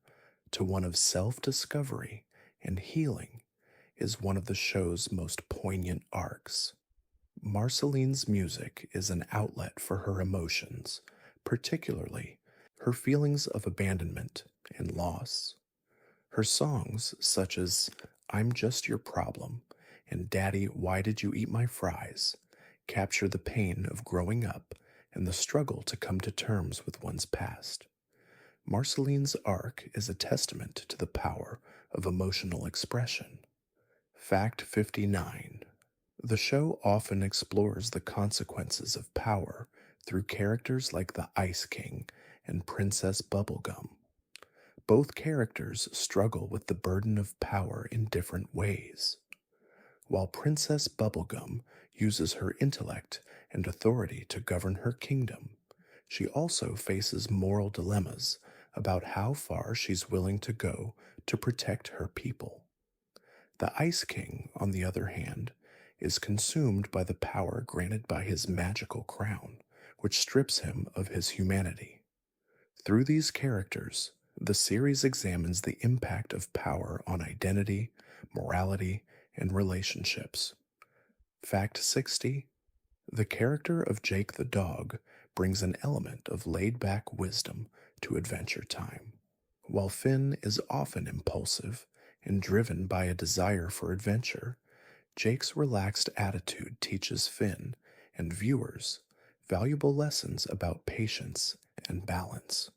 to one of self discovery and healing is one of the show's most poignant arcs. Marceline's music is an outlet for her emotions, particularly her feelings of abandonment and loss. Her songs, such as I'm Just Your Problem and Daddy, Why Did You Eat My Fries, capture the pain of growing up and the struggle to come to terms with one's past. Marceline's arc is a testament to the power of emotional expression. Fact 59: The show often explores the consequences of power through characters like the Ice King and Princess Bubblegum. Both characters struggle with the burden of power in different ways. While Princess Bubblegum uses her intellect and authority to govern her kingdom, she also faces moral dilemmas about how far she's willing to go to protect her people. The Ice King, on the other hand, is consumed by the power granted by his magical crown, which strips him of his humanity. Through these characters, the series examines the impact of power on identity, morality, and relationships. Fact 60: The character of Jake the dog brings an element of laid back wisdom to Adventure Time. While Finn is often impulsive and driven by a desire for adventure, Jake's relaxed attitude teaches Finn and viewers valuable lessons about patience and balance.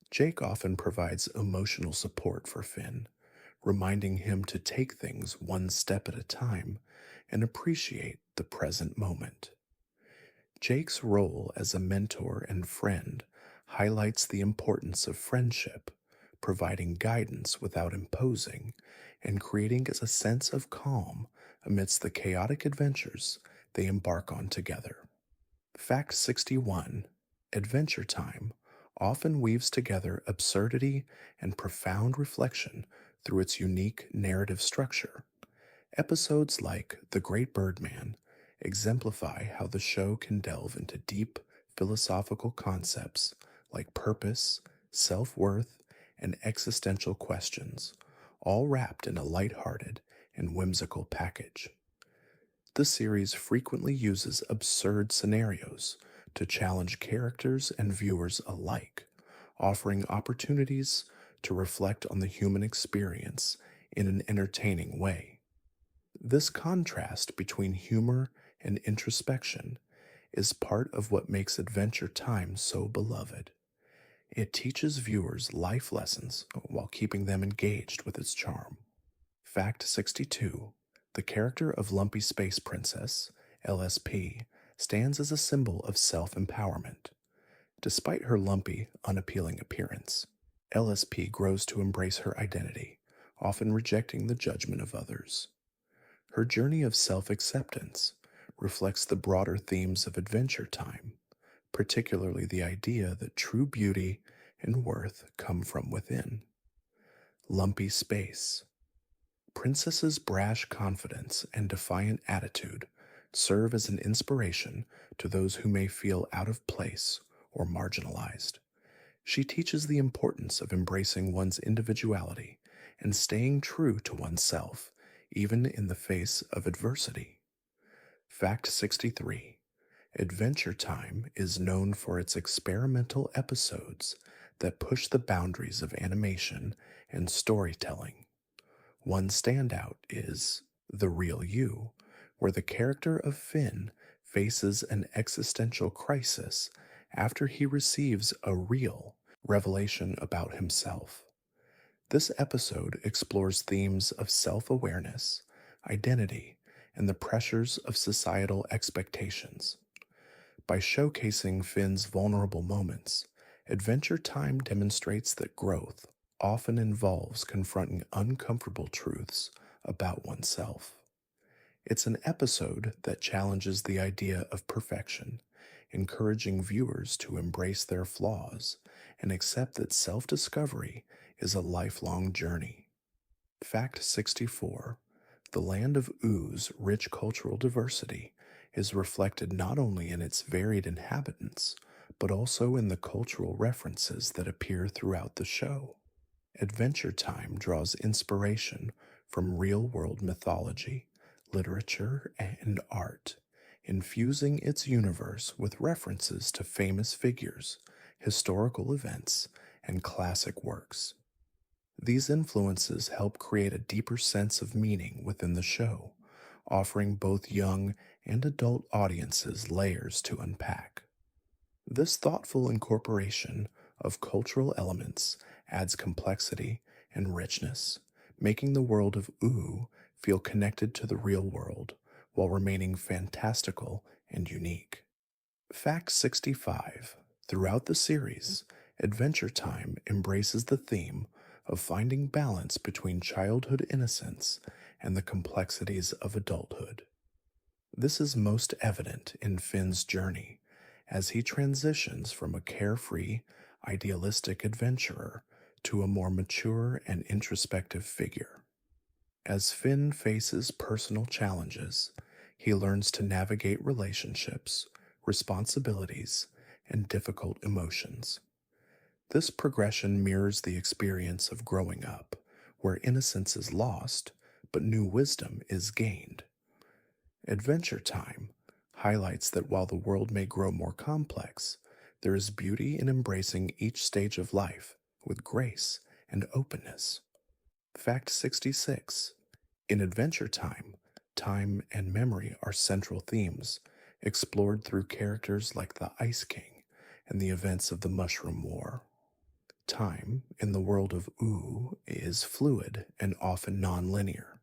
Jake often provides emotional support for Finn, reminding him to take things one step at a time and appreciate the present moment. Jake's role as a mentor and friend highlights the importance of friendship, providing guidance without imposing, and creating a sense of calm amidst the chaotic adventures they embark on together. Fact 61: Adventure Time often weaves together absurdity and profound reflection through its unique narrative structure. Episodes like The Great Birdman exemplify how the show can delve into deep philosophical concepts like purpose, self worth, and existential questions, all wrapped in a lighthearted and whimsical package. The series frequently uses absurd scenarios to challenge characters and viewers alike, offering opportunities to reflect on the human experience in an entertaining way. This contrast between humor and introspection is part of what makes Adventure Time so beloved. It teaches viewers life lessons while keeping them engaged with its charm. Fact 62: the character of Lumpy Space Princess, LSP, stands as a symbol of self empowerment. Despite her lumpy, unappealing appearance, LSP grows to embrace her identity, often rejecting the judgment of others. Her journey of self acceptance reflects the broader themes of Adventure Time, particularly the idea that true beauty and worth come from within. Lumpy Space. Princess's brash confidence and defiant attitude serve as an inspiration to those who may feel out of place or marginalized. She teaches the importance of embracing one's individuality and staying true to oneself, even in the face of adversity. Fact 63: Adventure Time is known for its experimental episodes that push the boundaries of animation and storytelling. One standout is The Real You, where the character of Finn faces an existential crisis after he receives a real revelation about himself. This episode explores themes of self awareness, identity, and the pressures of societal expectations. By showcasing Finn's vulnerable moments, Adventure Time demonstrates that growth often involves confronting uncomfortable truths about oneself. It's an episode that challenges the idea of perfection, encouraging viewers to embrace their flaws and accept that self discovery is a lifelong journey. Fact 64: the land of Oo's rich cultural diversity is reflected not only in its varied inhabitants, but also in the cultural references that appear throughout the show. Adventure Time draws inspiration from real world mythology, literature, and art, infusing its universe with references to famous figures, historical events, and classic works. These influences help create a deeper sense of meaning within the show, offering both young and adult audiences layers to unpack. This thoughtful incorporation of cultural elements adds complexity and richness, making the world of Ooh feel connected to the real world while remaining fantastical and unique. Fact 65: throughout the series, Adventure Time embraces the theme of finding balance between childhood innocence and the complexities of adulthood. This is most evident in Finn's journey as he transitions from a carefree, idealistic adventurer to a more mature and introspective figure. As Finn faces personal challenges, he learns to navigate relationships, responsibilities, and difficult emotions. This progression mirrors the experience of growing up, where innocence is lost, but new wisdom is gained. Adventure Time highlights that while the world may grow more complex, there is beauty in embracing each stage of life with grace and openness. Fact 66: in Adventure Time, time and memory are central themes, explored through characters like the Ice King and the events of the Mushroom War. Time, in the world of Ooh, is fluid and often non-linear.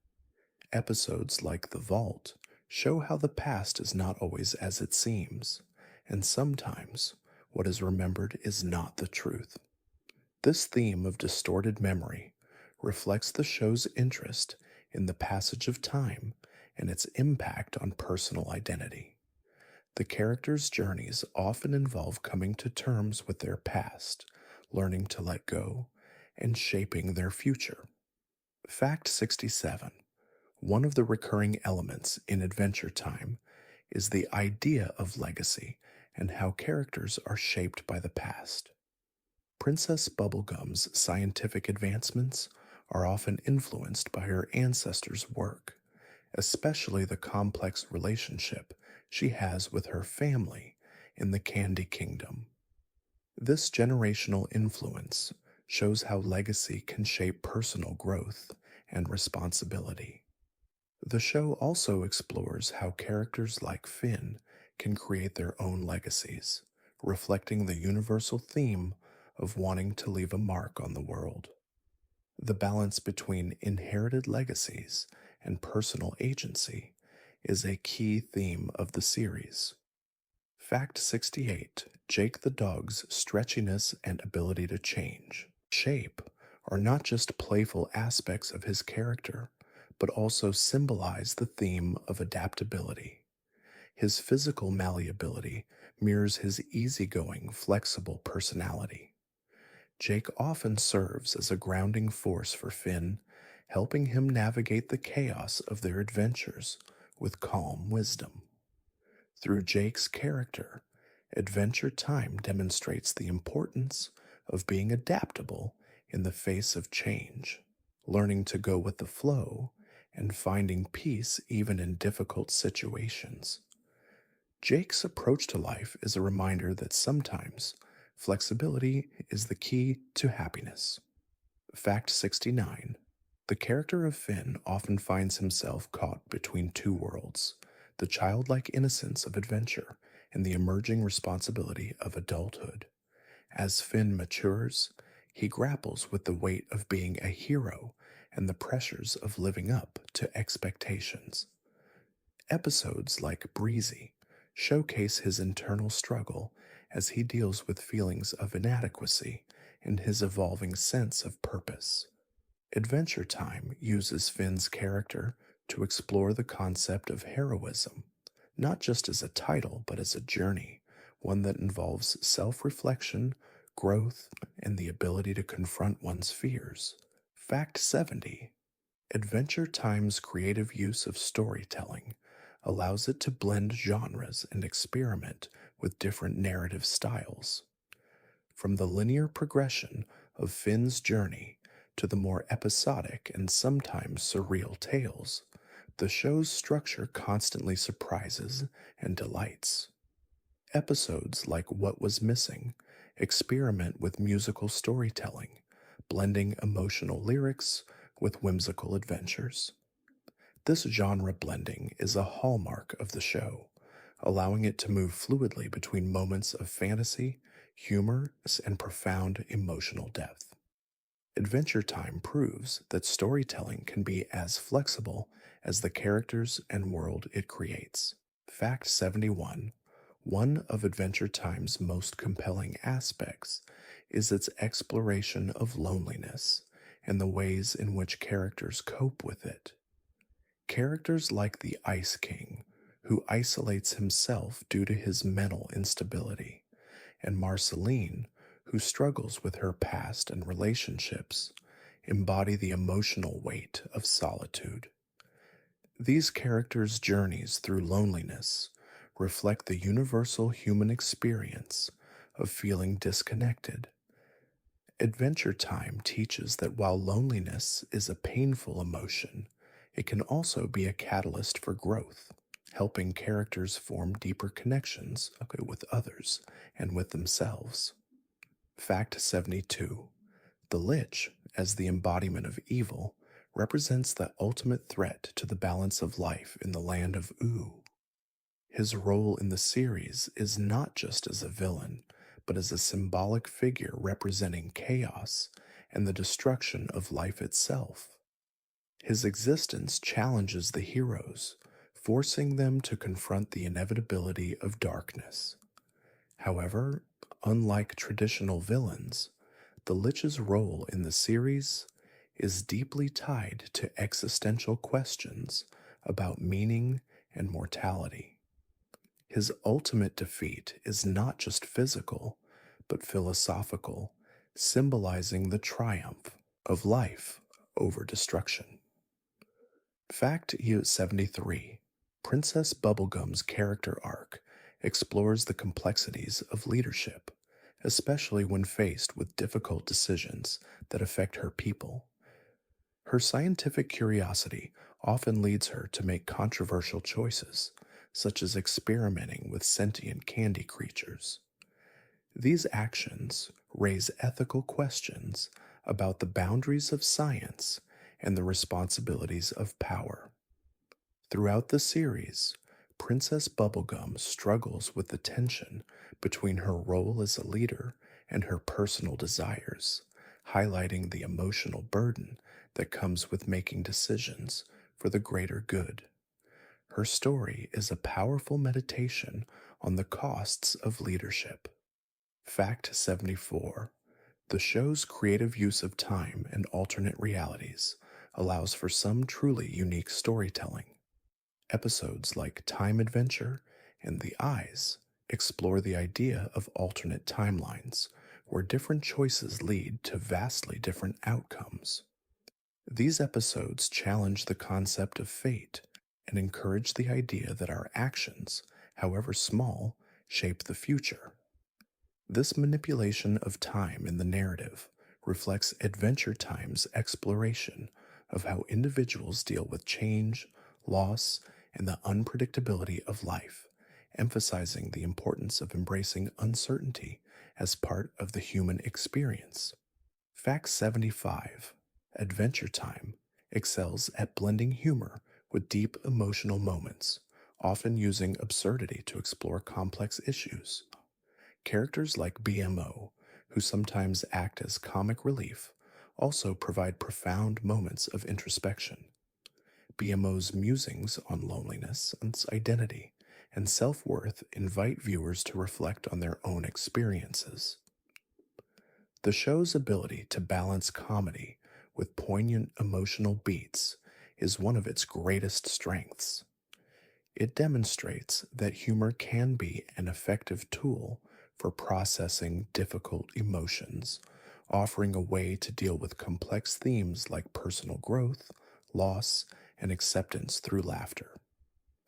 Episodes like The Vault show how the past is not always as it seems, and sometimes what is remembered is not the truth. This theme of distorted memory reflects the show's interest in the passage of time and its impact on personal identity. The characters' journeys often involve coming to terms with their past, learning to let go, and shaping their future. Fact 67: One of the recurring elements in Adventure Time is the idea of legacy and how characters are shaped by the past. Princess Bubblegum's scientific advancements are often influenced by her ancestors' work, especially the complex relationship she has with her family in the Candy Kingdom. This generational influence shows how legacy can shape personal growth and responsibility. The show also explores how characters like Finn can create their own legacies, reflecting the universal theme of wanting to leave a mark on the world. The balance between inherited legacies and personal agency is a key theme of the series. Fact 68: Jake the dog's stretchiness and ability to change, shape, are not just playful aspects of his character, but also symbolize the theme of adaptability. His physical malleability mirrors his easygoing, flexible personality. Jake often serves as a grounding force for Finn, helping him navigate the chaos of their adventures with calm wisdom. Through Jake's character, Adventure Time demonstrates the importance of being adaptable in the face of change, learning to go with the flow, and finding peace even in difficult situations. Jake's approach to life is a reminder that sometimes flexibility is the key to happiness. Fact 69: The character of Finn often finds himself caught between two worlds: the childlike innocence of adventure and the emerging responsibility of adulthood. As Finn matures, he grapples with the weight of being a hero and the pressures of living up to expectations. Episodes like Breezy showcase his internal struggle as he deals with feelings of inadequacy and his evolving sense of purpose. Adventure Time uses Finn's character to explore the concept of heroism, not just as a title, but as a journey, one that involves self reflection, growth, and the ability to confront one's fears. Fact 70: Adventure Time's creative use of storytelling allows it to blend genres and experiment with different narrative styles. From the linear progression of Finn's journey to the more episodic and sometimes surreal tales, the show's structure constantly surprises and delights. Episodes like What Was Missing experiment with musical storytelling, blending emotional lyrics with whimsical adventures. This genre blending is a hallmark of the show, allowing it to move fluidly between moments of fantasy, humor, and profound emotional depth. Adventure Time proves that storytelling can be as flexible as the characters and world it creates. Fact 71: One of Adventure Time's most compelling aspects is its exploration of loneliness and the ways in which characters cope with it. Characters like the Ice King, who isolates himself due to his mental instability, and Marceline, who struggles with her past and relationships, embody the emotional weight of solitude. These characters' journeys through loneliness reflect the universal human experience of feeling disconnected. Adventure Time teaches that while loneliness is a painful emotion, it can also be a catalyst for growth, helping characters form deeper connections with others and with themselves. Fact 72: The Lich, as the embodiment of evil, represents the ultimate threat to the balance of life in the land of Oo. His role in the series is not just as a villain, but as a symbolic figure representing chaos and the destruction of life itself. His existence challenges the heroes, forcing them to confront the inevitability of darkness. However, unlike traditional villains, the Lich's role in the series is deeply tied to existential questions about meaning and mortality. His ultimate defeat is not just physical, but philosophical, symbolizing the triumph of life over destruction. Fact 73. Princess Bubblegum's character arc explores the complexities of leadership, especially when faced with difficult decisions that affect her people. Her scientific curiosity often leads her to make controversial choices, such as experimenting with sentient candy creatures. These actions raise ethical questions about the boundaries of science and the responsibilities of power. Throughout the series, Princess Bubblegum struggles with the tension between her role as a leader and her personal desires, highlighting the emotional burden that comes with making decisions for the greater good. Her story is a powerful meditation on the costs of leadership. Fact 74. The show's creative use of time and alternate realities allows for some truly unique storytelling. Episodes like Time Adventure and The Eyes explore the idea of alternate timelines, where different choices lead to vastly different outcomes. These episodes challenge the concept of fate and encourage the idea that our actions, however small, shape the future. This manipulation of time in the narrative reflects Adventure Time's exploration of how individuals deal with change, loss, and the unpredictability of life, emphasizing the importance of embracing uncertainty as part of the human experience. Fact 75. Adventure Time excels at blending humor with deep emotional moments, often using absurdity to explore complex issues. Characters like BMO, who sometimes act as comic relief, also provide profound moments of introspection. BMO's musings on loneliness and identity and self worth invite viewers to reflect on their own experiences. The show's ability to balance comedy with poignant emotional beats is one of its greatest strengths. It demonstrates that humor can be an effective tool for processing difficult emotions, offering a way to deal with complex themes like personal growth, loss, and acceptance through laughter.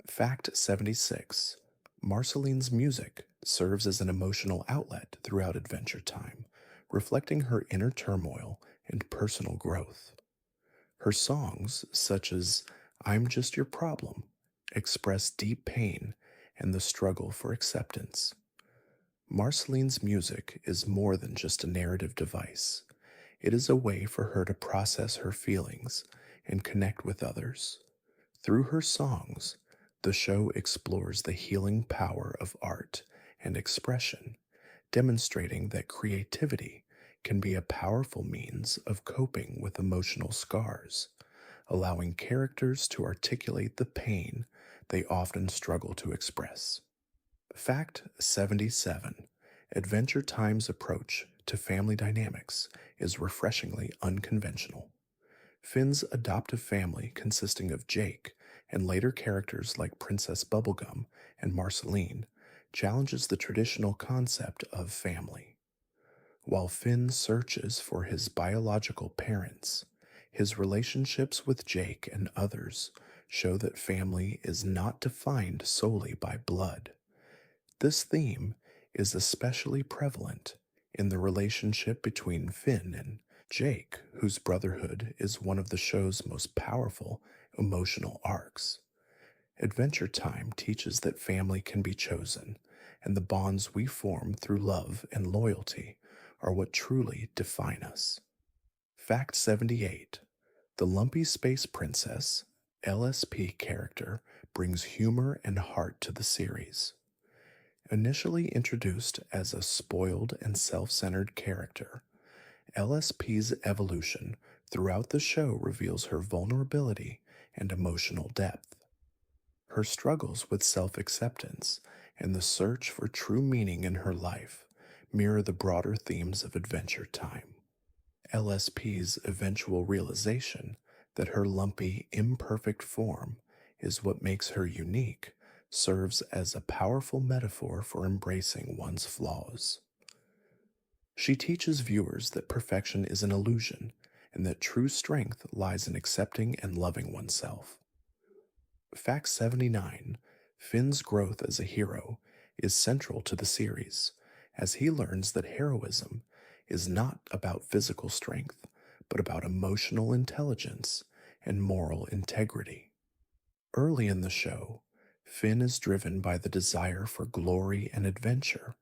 Fact 76. Marceline's music serves as an emotional outlet throughout Adventure Time, reflecting her inner turmoil and personal growth. Her songs, such as I'm Just Your Problem, express deep pain and the struggle for acceptance. Marceline's music is more than just a narrative device. It is a way for her to process her feelings and connect with others. Through her songs, the show explores the healing power of art and expression, demonstrating that creativity can be a powerful means of coping with emotional scars, allowing characters to articulate the pain they often struggle to express. Fact 77. Adventure Time's approach to family dynamics is refreshingly unconventional. Finn's adoptive family, consisting of Jake and later characters like Princess Bubblegum and Marceline, challenges the traditional concept of family. While Finn searches for his biological parents, his relationships with Jake and others show that family is not defined solely by blood. This theme is especially prevalent in the relationship between Finn and Jake, whose brotherhood is one of the show's most powerful emotional arcs. Adventure Time teaches that family can be chosen, and the bonds we form through love and loyalty are what truly define us. Fact 78. The Lumpy Space Princess, LSP character, brings humor and heart to the series. Initially introduced as a spoiled and self centered character, LSP's evolution throughout the show reveals her vulnerability and emotional depth. Her struggles with self acceptance and the search for true meaning in her life mirror the broader themes of Adventure Time. LSP's eventual realization that her lumpy, imperfect form is what makes her unique serves as a powerful metaphor for embracing one's flaws. She teaches viewers that perfection is an illusion and that true strength lies in accepting and loving oneself. Fact 79: Finn's growth as a hero is central to the series, as he learns that heroism is not about physical strength, but about emotional intelligence and moral integrity. Early in the show, Finn is driven by the desire for glory and adventure,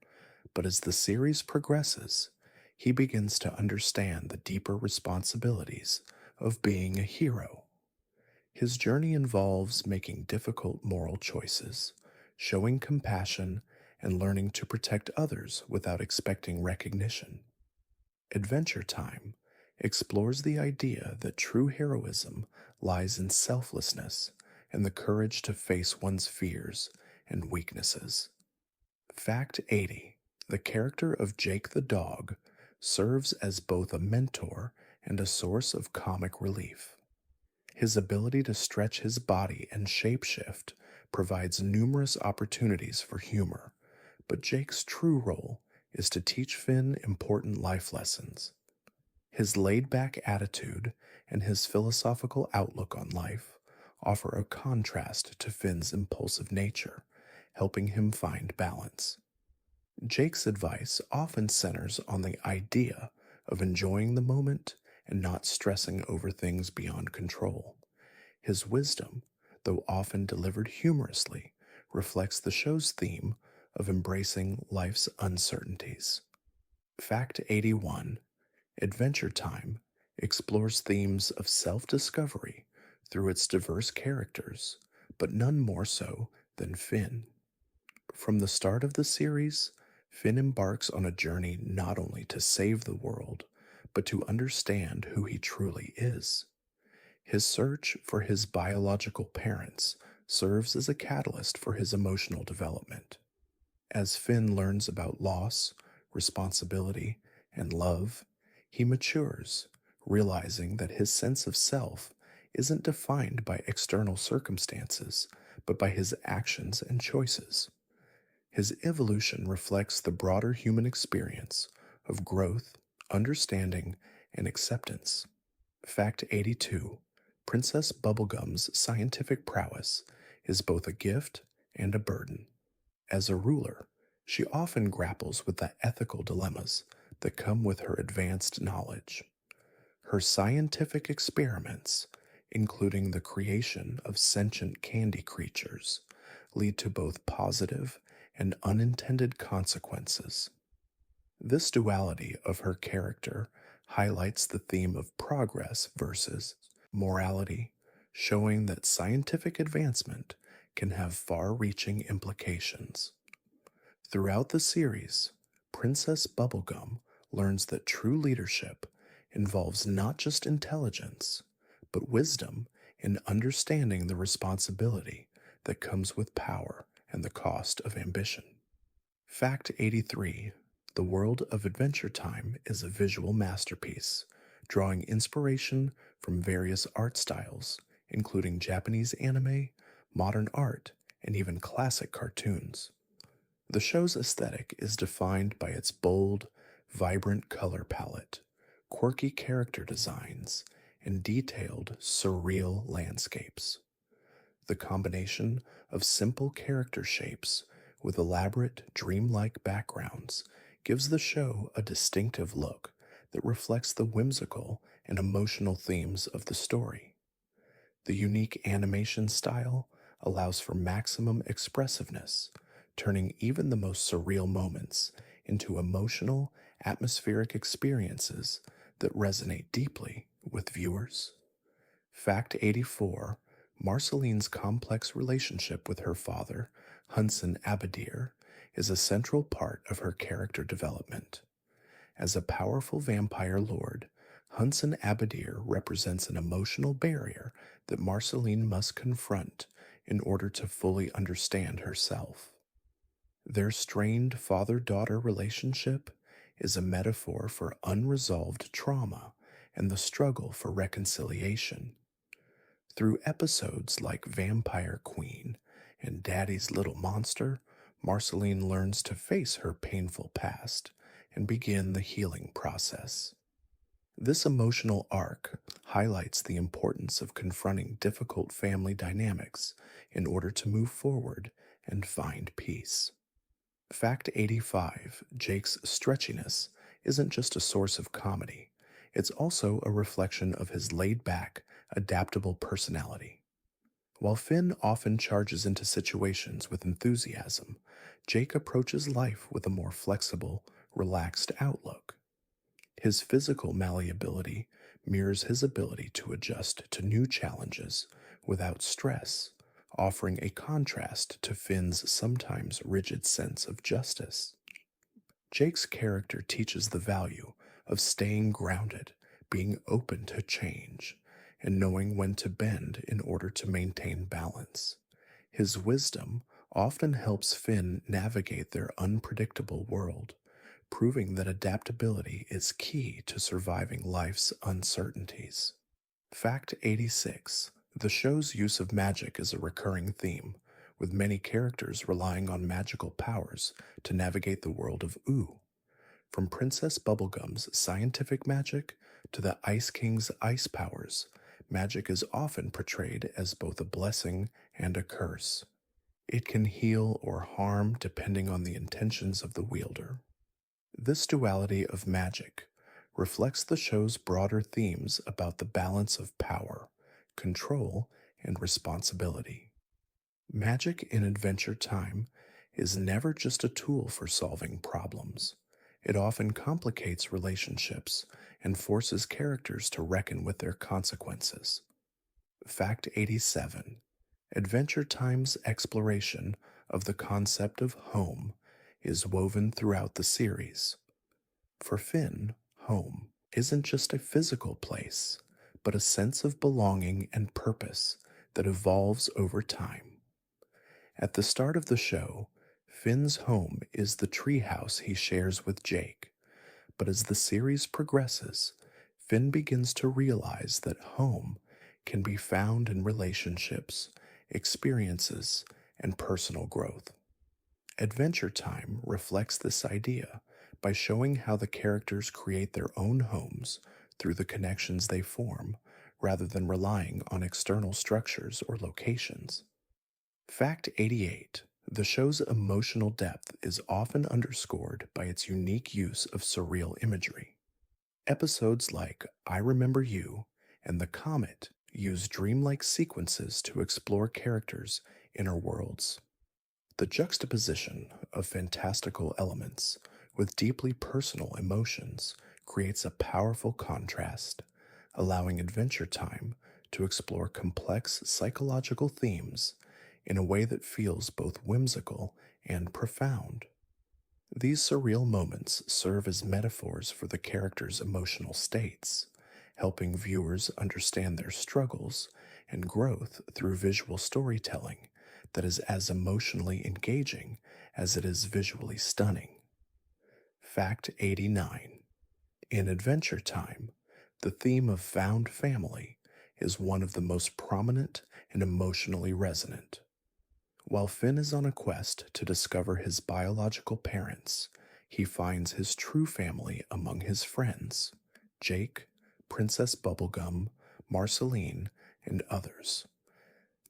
but as the series progresses, he begins to understand the deeper responsibilities of being a hero. His journey involves making difficult moral choices, showing compassion, and learning to protect others without expecting recognition. Adventure Time explores the idea that true heroism lies in selflessness and the courage to face one's fears and weaknesses. Fact 80: The character of Jake the dog serves as both a mentor and a source of comic relief. His ability to stretch his body and shapeshift provides numerous opportunities for humor, but Jake's true role is to teach Finn important life lessons. His laid back attitude and his philosophical outlook on life offer a contrast to Finn's impulsive nature, helping him find balance. Jake's advice often centers on the idea of enjoying the moment and not stressing over things beyond control. His wisdom, though often delivered humorously, reflects the show's theme of embracing life's uncertainties. Fact 81: Adventure Time explores themes of self discovery through its diverse characters, but none more so than Finn. From the start of the series, Finn embarks on a journey not only to save the world, but to understand who he truly is. His search for his biological parents serves as a catalyst for his emotional development. As Finn learns about loss, responsibility, and love, he matures, realizing that his sense of self isn't defined by external circumstances, but by his actions and choices. His evolution reflects the broader human experience of growth, understanding, and acceptance. Fact 82: Princess Bubblegum's scientific prowess is both a gift and a burden. As a ruler, she often grapples with the ethical dilemmas that come with her advanced knowledge. Her scientific experiments, including the creation of sentient candy creatures, lead to both positive and unintended consequences. This duality of her character highlights the theme of progress versus morality, showing that scientific advancement can have far reaching implications. Throughout the series, Princess Bubblegum learns that true leadership involves not just intelligence, but wisdom in understanding the responsibility that comes with power and the cost of ambition. Fact 83: The world of Adventure Time is a visual masterpiece, drawing inspiration from various art styles, including Japanese anime, modern art, and even classic cartoons. The show's aesthetic is defined by its bold, vibrant color palette, quirky character designs, and detailed, surreal landscapes. The combination of simple character shapes with elaborate, dreamlike backgrounds gives the show a distinctive look that reflects the whimsical and emotional themes of the story. The unique animation style allows for maximum expressiveness, turning even the most surreal moments into emotional, atmospheric experiences that resonate deeply with viewers. Fact 84: Marceline's complex relationship with her father, Hunson Abadir, is a central part of her character development. As a powerful vampire lord, Hunson Abadir represents an emotional barrier that Marceline must confront in order to fully understand herself. Their strained father daughter relationship is a metaphor for unresolved trauma and the struggle for reconciliation. Through episodes like Vampire Queen and Daddy's Little Monster, Marceline learns to face her painful past and begin the healing process. This emotional arc highlights the importance of confronting difficult family dynamics in order to move forward and find peace. Fact 85: Jake's stretchiness isn't just a source of comedy, it's also a reflection of his laid back, adaptable personality. While Finn often charges into situations with enthusiasm, Jake approaches life with a more flexible, relaxed outlook. His physical malleability mirrors his ability to adjust to new challenges without stress, offering a contrast to Finn's sometimes rigid sense of justice. Jake's character teaches the value of staying grounded, being open to change, and knowing when to bend in order to maintain balance. His wisdom often helps Finn navigate their unpredictable world, proving that adaptability is key to surviving life's uncertainties. Fact 86: The show's use of magic is a recurring theme, with many characters relying on magical powers to navigate the world of Ooh. From Princess Bubblegum's scientific magic to the Ice King's ice powers, magic is often portrayed as both a blessing and a curse. It can heal or harm depending on the intentions of the wielder. This duality of magic reflects the show's broader themes about the balance of power, control, and responsibility. Magic in Adventure Time is never just a tool for solving problems. It often complicates relationships and forces characters to reckon with their consequences. Fact 87: Adventure Time's exploration of the concept of home is woven throughout the series. For Finn, home isn't just a physical place, but a sense of belonging and purpose that evolves over time. At the start of the show, Finn's home is the treehouse he shares with Jake, but as the series progresses, Finn begins to realize that home can be found in relationships, experiences, and personal growth. Adventure Time reflects this idea by showing how the characters create their own homes through the connections they form rather than relying on external structures or locations. Fact 88: The show's emotional depth is often underscored by its unique use of surreal imagery. Episodes like I Remember You and The Comet use dreamlike sequences to explore characters' inner worlds. The juxtaposition of fantastical elements with deeply personal emotions creates a powerful contrast, allowing Adventure Time to explore complex psychological themes in a way that feels both whimsical and profound. These surreal moments serve as metaphors for the characters' emotional states, helping viewers understand their struggles and growth through visual storytelling that is as emotionally engaging as it is visually stunning. Fact 89: In Adventure Time, the theme of found family is one of the most prominent and emotionally resonant. While Finn is on a quest to discover his biological parents, he finds his true family among his friends Jake, Princess Bubblegum, Marceline, and others.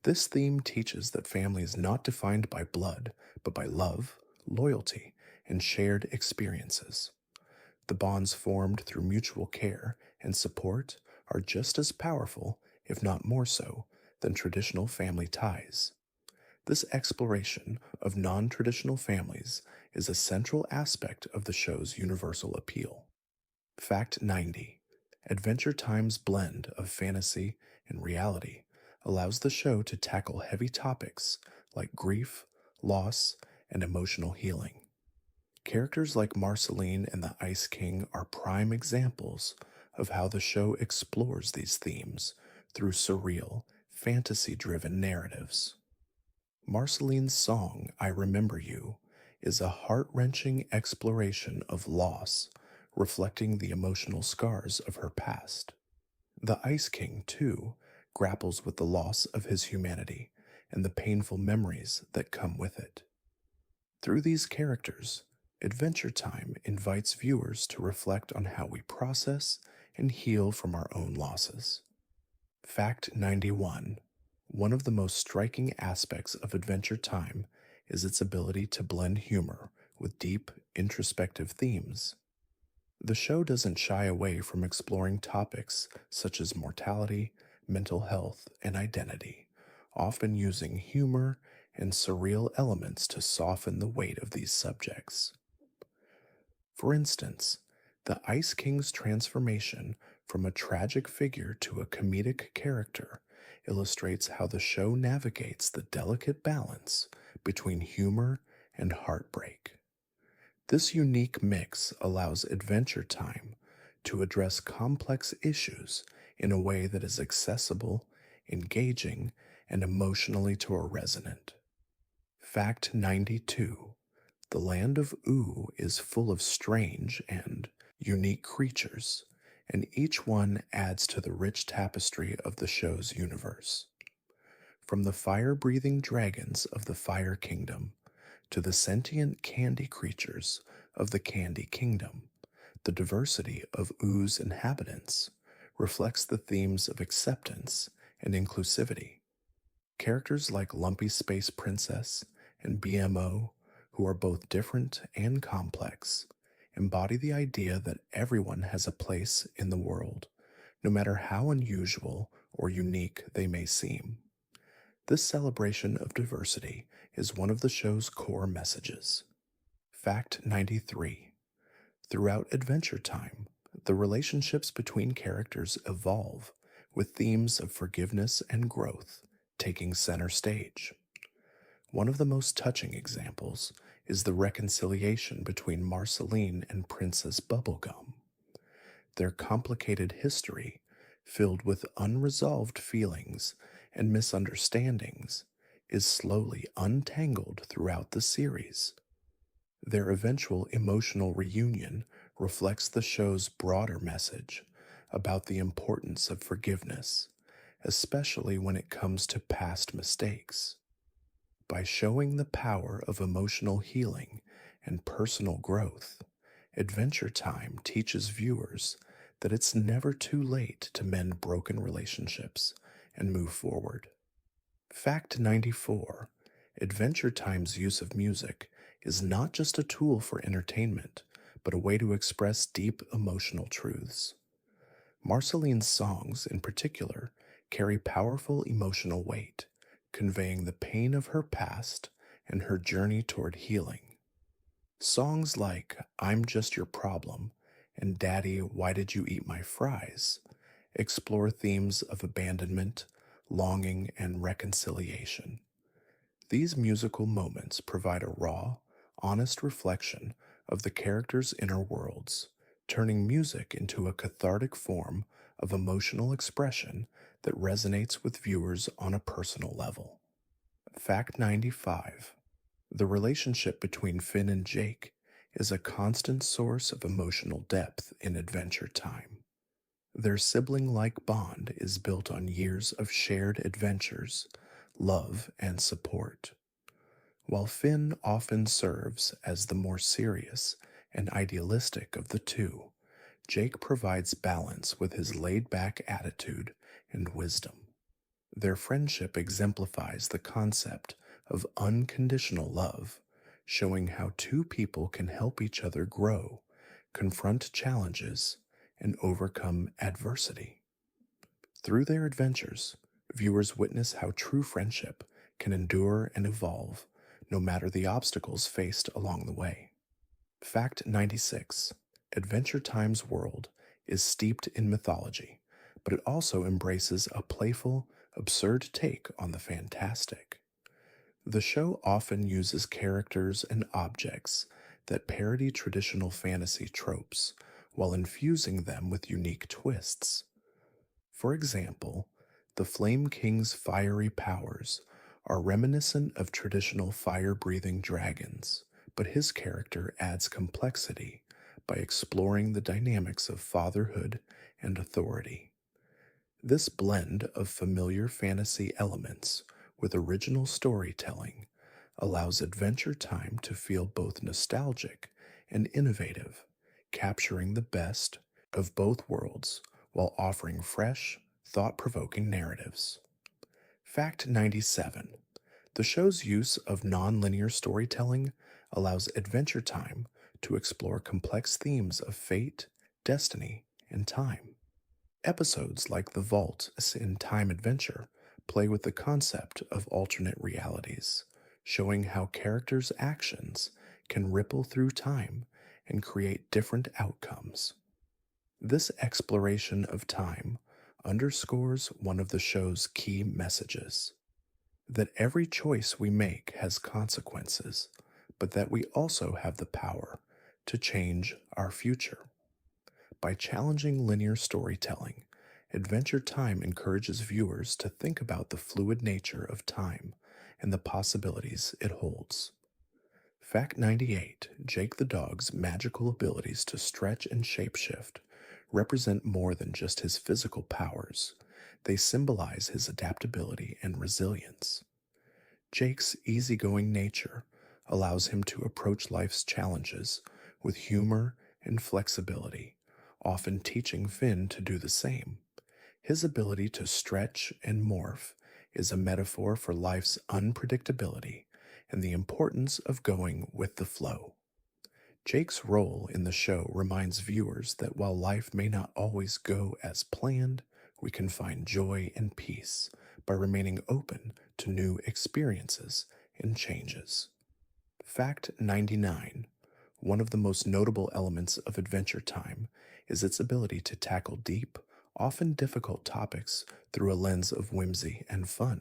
This theme teaches that family is not defined by blood, but by love, loyalty, and shared experiences. The bonds formed through mutual care and support are just as powerful, if not more so, than traditional family ties. This exploration of non traditional families is a central aspect of the show's universal appeal. Fact 90: Adventure Time's blend of fantasy and reality allows the show to tackle heavy topics like grief, loss, and emotional healing. Characters like Marceline and the Ice King are prime examples of how the show explores these themes through surreal, fantasy driven narratives. Marceline's song, I Remember You, is a heart wrenching exploration of loss, reflecting the emotional scars of her past. The Ice King, too, grapples with the loss of his humanity and the painful memories that come with it. Through these characters, Adventure Time invites viewers to reflect on how we process and heal from our own losses. Fact 91. One of the most striking aspects of Adventure Time is its ability to blend humor with deep, introspective themes. The show doesn't shy away from exploring topics such as mortality, mental health, and identity, often using humor and surreal elements to soften the weight of these subjects. For instance, the Ice King's transformation from a tragic figure to a comedic character illustrates how the show navigates the delicate balance between humor and heartbreak. This unique mix allows Adventure Time to address complex issues in a way that is accessible, engaging, and emotionally to a resonant. Fact 92. The land of Oo is full of strange and unique creatures, and each one adds to the rich tapestry of the show's universe. From the fire breathing dragons of the Fire Kingdom to the sentient candy creatures of the Candy Kingdom, the diversity of Oo's inhabitants reflects the themes of acceptance and inclusivity. Characters like Lumpy Space Princess and BMO, who are both different and complex, embody the idea that everyone has a place in the world, no matter how unusual or unique they may seem. This celebration of diversity is one of the show's core messages. Fact 93. Throughout Adventure Time, the relationships between characters evolve, with themes of forgiveness and growth taking center stage. One of the most touching examples is the reconciliation between Marceline and Princess Bubblegum. Their complicated history, filled with unresolved feelings and misunderstandings, is slowly untangled throughout the series. Their eventual emotional reunion reflects the show's broader message about the importance of forgiveness, especially when it comes to past mistakes. By showing the power of emotional healing and personal growth, Adventure Time teaches viewers that it's never too late to mend broken relationships and move forward. Fact 94. Adventure Time's use of music is not just a tool for entertainment, but a way to express deep emotional truths. Marceline's songs, in particular, carry powerful emotional weight, conveying the pain of her past and her journey toward healing. Songs like I'm Just Your Problem and Daddy, Why Did You Eat My Fries explore themes of abandonment, longing, and reconciliation. These musical moments provide a raw, honest reflection of the characters' inner worlds, turning music into a cathartic form of emotional expression that resonates with viewers on a personal level. Fact 95. The relationship between Finn and Jake is a constant source of emotional depth in Adventure Time. Their sibling like bond is built on years of shared adventures, love, and support. While Finn often serves as the more serious and idealistic of the two, Jake provides balance with his laid back attitude and wisdom. Their friendship exemplifies the concept of unconditional love, showing how two people can help each other grow, confront challenges, and overcome adversity. Through their adventures, viewers witness how true friendship can endure and evolve no matter the obstacles faced along the way. Fact 96. Adventure Time's world is steeped in mythology, but it also embraces a playful, absurd take on the fantastic. The show often uses characters and objects that parody traditional fantasy tropes while infusing them with unique twists. For example, the Flame King's fiery powers are reminiscent of traditional fire breathing dragons, but his character adds complexity by exploring the dynamics of fatherhood and authority. This blend of familiar fantasy elements with original storytelling allows Adventure Time to feel both nostalgic and innovative, capturing the best, of both worlds while offering fresh, thought provoking narratives. Fact 97. The show's use of nonlinear storytelling allows Adventure Time to explore complex themes of fate, destiny, and time. Episodes like The Vault in Time Adventure play with the concept of alternate realities, showing how characters' actions can ripple through time and create different outcomes. This exploration of time underscores one of the show's key messages that every choice we make has consequences, but that we also have the power to change our future. By challenging linear storytelling, Adventure Time encourages viewers to think about the fluid nature of time and the possibilities it holds. Fact 98. Jake the dog's magical abilities to stretch and shapeshift represent more than just his physical powers. They symbolize his adaptability and resilience. Jake's easygoing nature allows him to approach life's challenges with humor and flexibility, often teaching Finn to do the same. His ability to stretch and morph is a metaphor for life's unpredictability and the importance of going with the flow. Jake's role in the show reminds viewers that while life may not always go as planned, we can find joy and peace by remaining open to new experiences and changes. Fact 99. One of the most notable elements of Adventure Time is its ability to tackle deep, often difficult topics through a lens of whimsy and fun.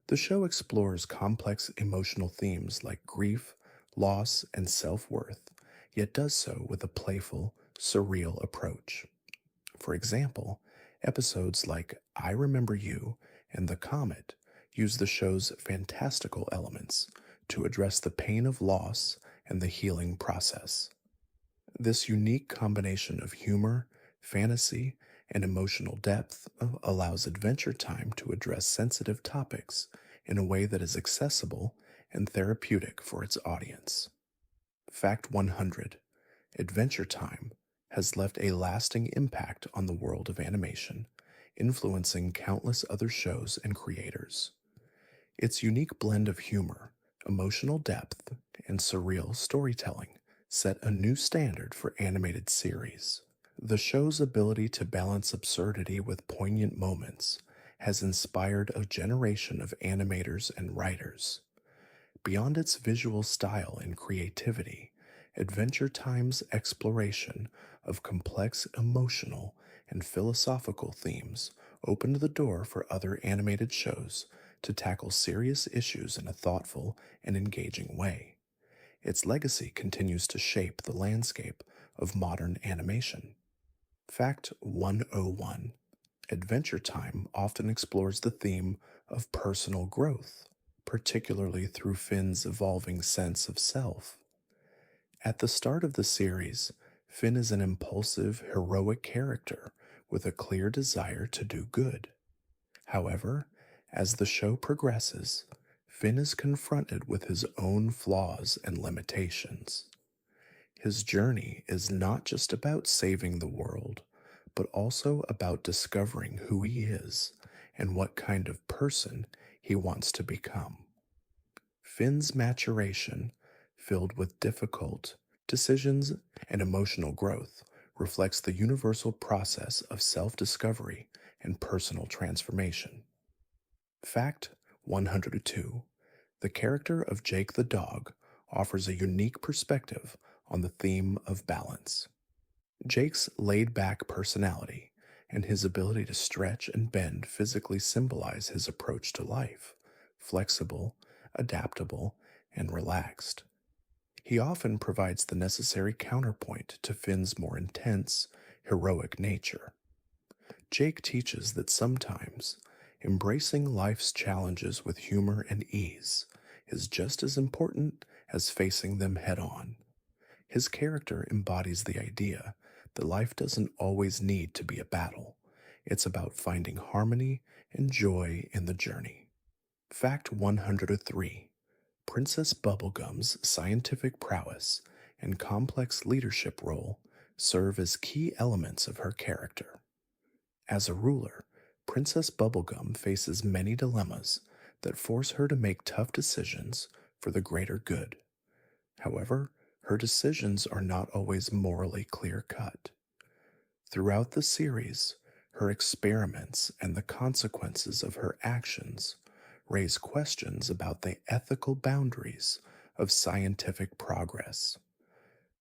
The show explores complex emotional themes like grief, loss, and self worth, yet does so with a playful, surreal approach. For example, episodes like I Remember You and The Comet use the show's fantastical elements to address the pain of loss and the healing process. This unique combination of humor, fantasy, and emotional depth allows Adventure Time to address sensitive topics in a way that is accessible and therapeutic for its audience. Fact 100. Adventure Time has left a lasting impact on the world of animation, influencing countless other shows and creators. Its unique blend of humor, emotional depth, and surreal storytelling set a new standard for animated series. The show's ability to balance absurdity with poignant moments has inspired a generation of animators and writers. Beyond its visual style and creativity, Adventure Time's exploration of complex emotional and philosophical themes opened the door for other animated shows to tackle serious issues in a thoughtful and engaging way. Its legacy continues to shape the landscape of modern animation. Fact 101. Adventure Time often explores the theme of personal growth, particularly through Finn's evolving sense of self. At the start of the series, Finn is an impulsive, heroic character with a clear desire to do good. However, as the show progresses, Finn is confronted with his own flaws and limitations. His journey is not just about saving the world, but also about discovering who he is and what kind of person he wants to become. Finn's maturation, filled with difficult decisions and emotional growth, reflects the universal process of self discovery and personal transformation. Fact 102. The character of Jake the dog offers a unique perspective on the theme of balance. Jake's laid back personality and his ability to stretch and bend physically symbolize his approach to life flexible, adaptable, and relaxed. He often provides the necessary counterpoint to Finn's more intense, heroic nature. Jake teaches that sometimes embracing life's challenges with humor and ease is just as important as facing them head on. His character embodies the idea that life doesn't always need to be a battle. It's about finding harmony and joy in the journey. Fact 103. Princess Bubblegum's scientific prowess and complex leadership role serve as key elements of her character. As a ruler, Princess Bubblegum faces many dilemmas that force her to make tough decisions for the greater good. However, her decisions are not always morally clear cut. Throughout the series, her experiments and the consequences of her actions raise questions about the ethical boundaries of scientific progress.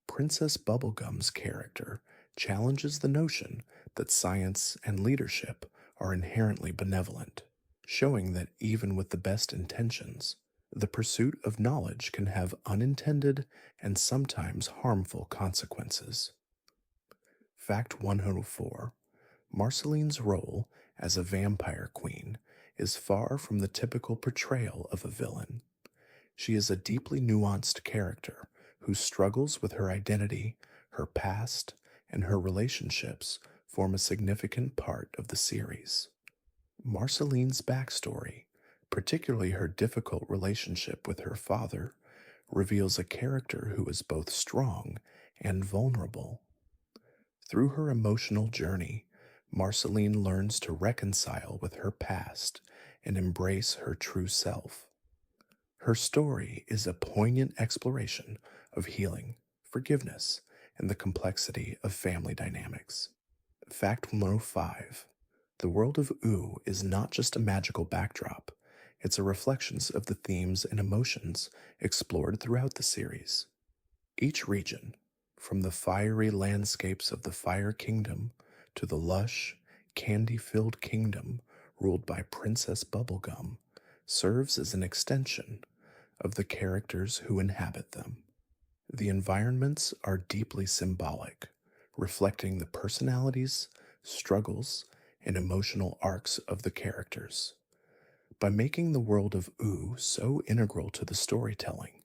Princess Bubblegum's character challenges the notion that science and leadership are inherently benevolent, showing that even with the best intentions, the pursuit of knowledge can have unintended and sometimes harmful consequences. Fact 104: Marceline's role as a vampire queen is far from the typical portrayal of a villain. She is a deeply nuanced character who struggles with her identity, her past, and her relationships form a significant part of the series. Marceline's backstory, particularly her difficult relationship with her father, reveals a character who is both strong and vulnerable. Through her emotional journey, Marceline learns to reconcile with her past and embrace her true self. Her story is a poignant exploration of healing, forgiveness, and the complexity of family dynamics. Fact 105: The world of Ooh is not just a magical backdrop, it's a reflection of the themes and emotions explored throughout the series. Each region, from the fiery landscapes of the Fire Kingdom to the lush, candy filled kingdom ruled by Princess Bubblegum, serves as an extension of the characters who inhabit them. The environments are deeply symbolic, reflecting the personalities, struggles, and emotional arcs of the characters. By making the world of Ooh so integral to the storytelling,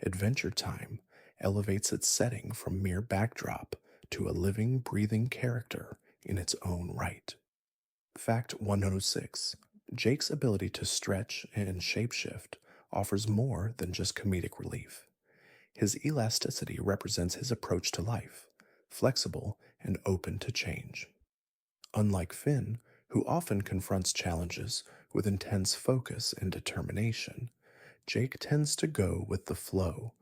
Adventure Time elevates its setting from mere backdrop to a living, breathing character in its own right. Fact 106: Jake's ability to stretch and shapeshift offers more than just comedic relief. His elasticity represents his approach to life, flexible and open to change. Unlike Finn, who often confronts challenges with intense focus and determination, Jake tends to go with the flow,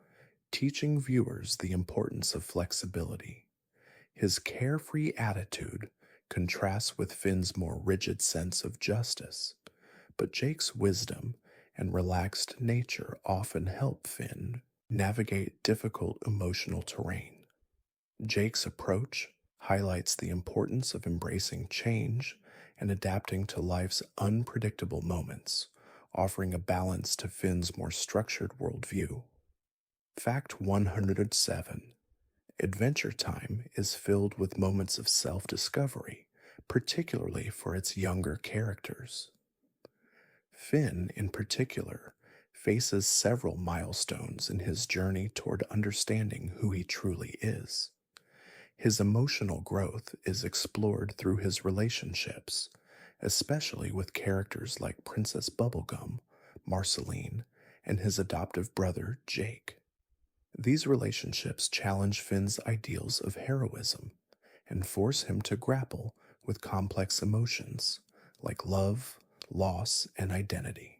teaching viewers the importance of flexibility. His carefree attitude contrasts with Finn's more rigid sense of justice, but Jake's wisdom and relaxed nature often help Finn navigate difficult emotional terrain. Jake's approach highlights the importance of embracing change and adapting to life's unpredictable moments, offering a balance to Finn's more structured worldview. Fact 107: Adventure Time is filled with moments of self discovery, particularly for its younger characters. Finn, in particular, faces several milestones in his journey toward understanding who he truly is. His emotional growth is explored through his relationships, especially with characters like Princess Bubblegum, Marceline, and his adoptive brother, Jake. These relationships challenge Finn's ideals of heroism and force him to grapple with complex emotions like love, loss, and identity.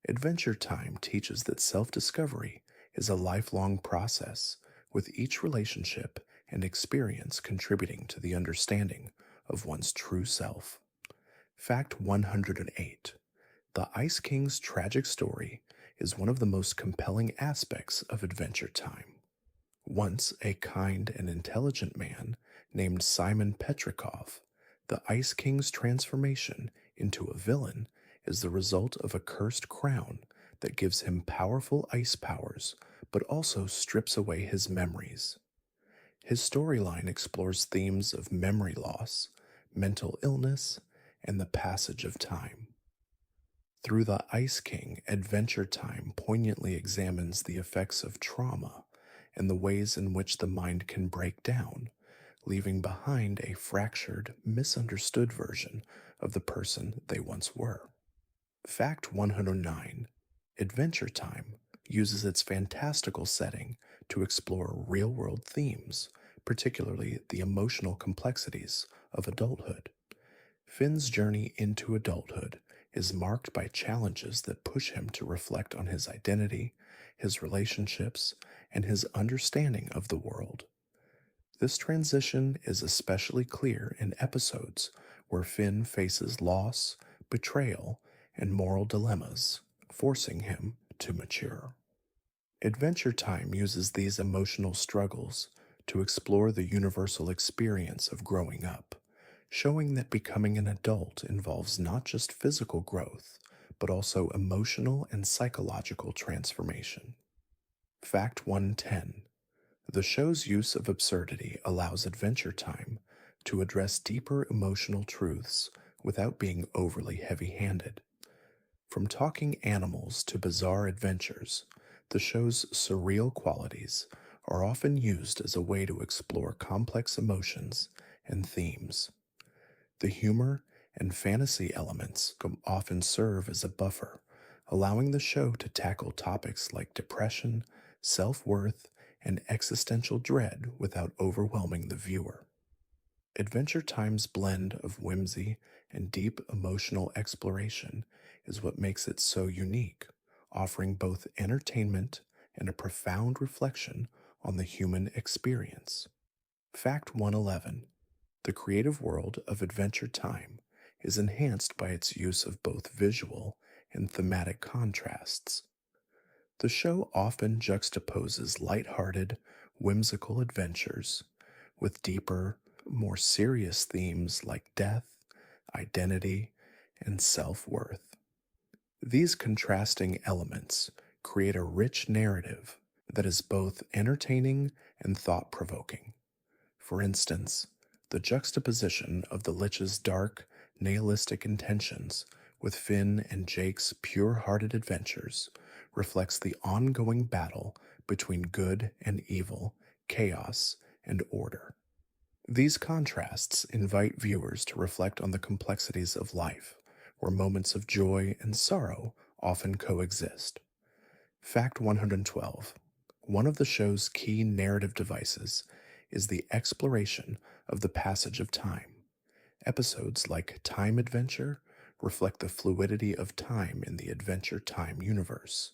Adventure Time teaches that self discovery is a lifelong process, with each relationship and experience contributing to the understanding of one's true self. Fact 108: The Ice King's tragic story is one of the most compelling aspects of Adventure Time. Once a kind and intelligent man named Simon Petrikov, the Ice King's transformation into a villain is the result of a cursed crown that gives him powerful ice powers but also strips away his memories. His storyline explores themes of memory loss, mental illness, and the passage of time. Through the Ice King, Adventure Time poignantly examines the effects of trauma and the ways in which the mind can break down, leaving behind a fractured, misunderstood version of the person they once were. Fact 109: Adventure Time uses its fantastical setting to explore real world themes, particularly the emotional complexities of adulthood. Finn's journey into adulthood is marked by challenges that push him to reflect on his identity, his relationships, and his understanding of the world. This transition is especially clear in episodes where Finn faces loss, betrayal, and moral dilemmas, forcing him to mature. Adventure Time uses these emotional struggles to explore the universal experience of growing up, showing that becoming an adult involves not just physical growth, but also emotional and psychological transformation. Fact 110: the show's use of absurdity allows Adventure Time to address deeper emotional truths without being overly heavy handed. From talking animals to bizarre adventures, the show's surreal qualities are often used as a way to explore complex emotions and themes. The humor and fantasy elements often serve as a buffer, allowing the show to tackle topics like depression, self worth, and existential dread without overwhelming the viewer. Adventure Time's blend of whimsy and deep emotional exploration is what makes it so unique, offering both entertainment and a profound reflection on the human experience. Fact 111: the creative world of Adventure Time is enhanced by its use of both visual and thematic contrasts. The show often juxtaposes lighthearted, whimsical adventures with deeper, more serious themes like death, identity, and self worth. These contrasting elements create a rich narrative that is both entertaining and thought provoking. For instance, the juxtaposition of the Lich's dark, nihilistic intentions with Finn and Jake's pure hearted adventures reflects the ongoing battle between good and evil, chaos and order. These contrasts invite viewers to reflect on the complexities of life, where moments of joy and sorrow often coexist. Fact 112: one of the show's key narrative devices is the exploration of the passage of time. Episodes like Time Adventure reflect the fluidity of time in the Adventure Time universe,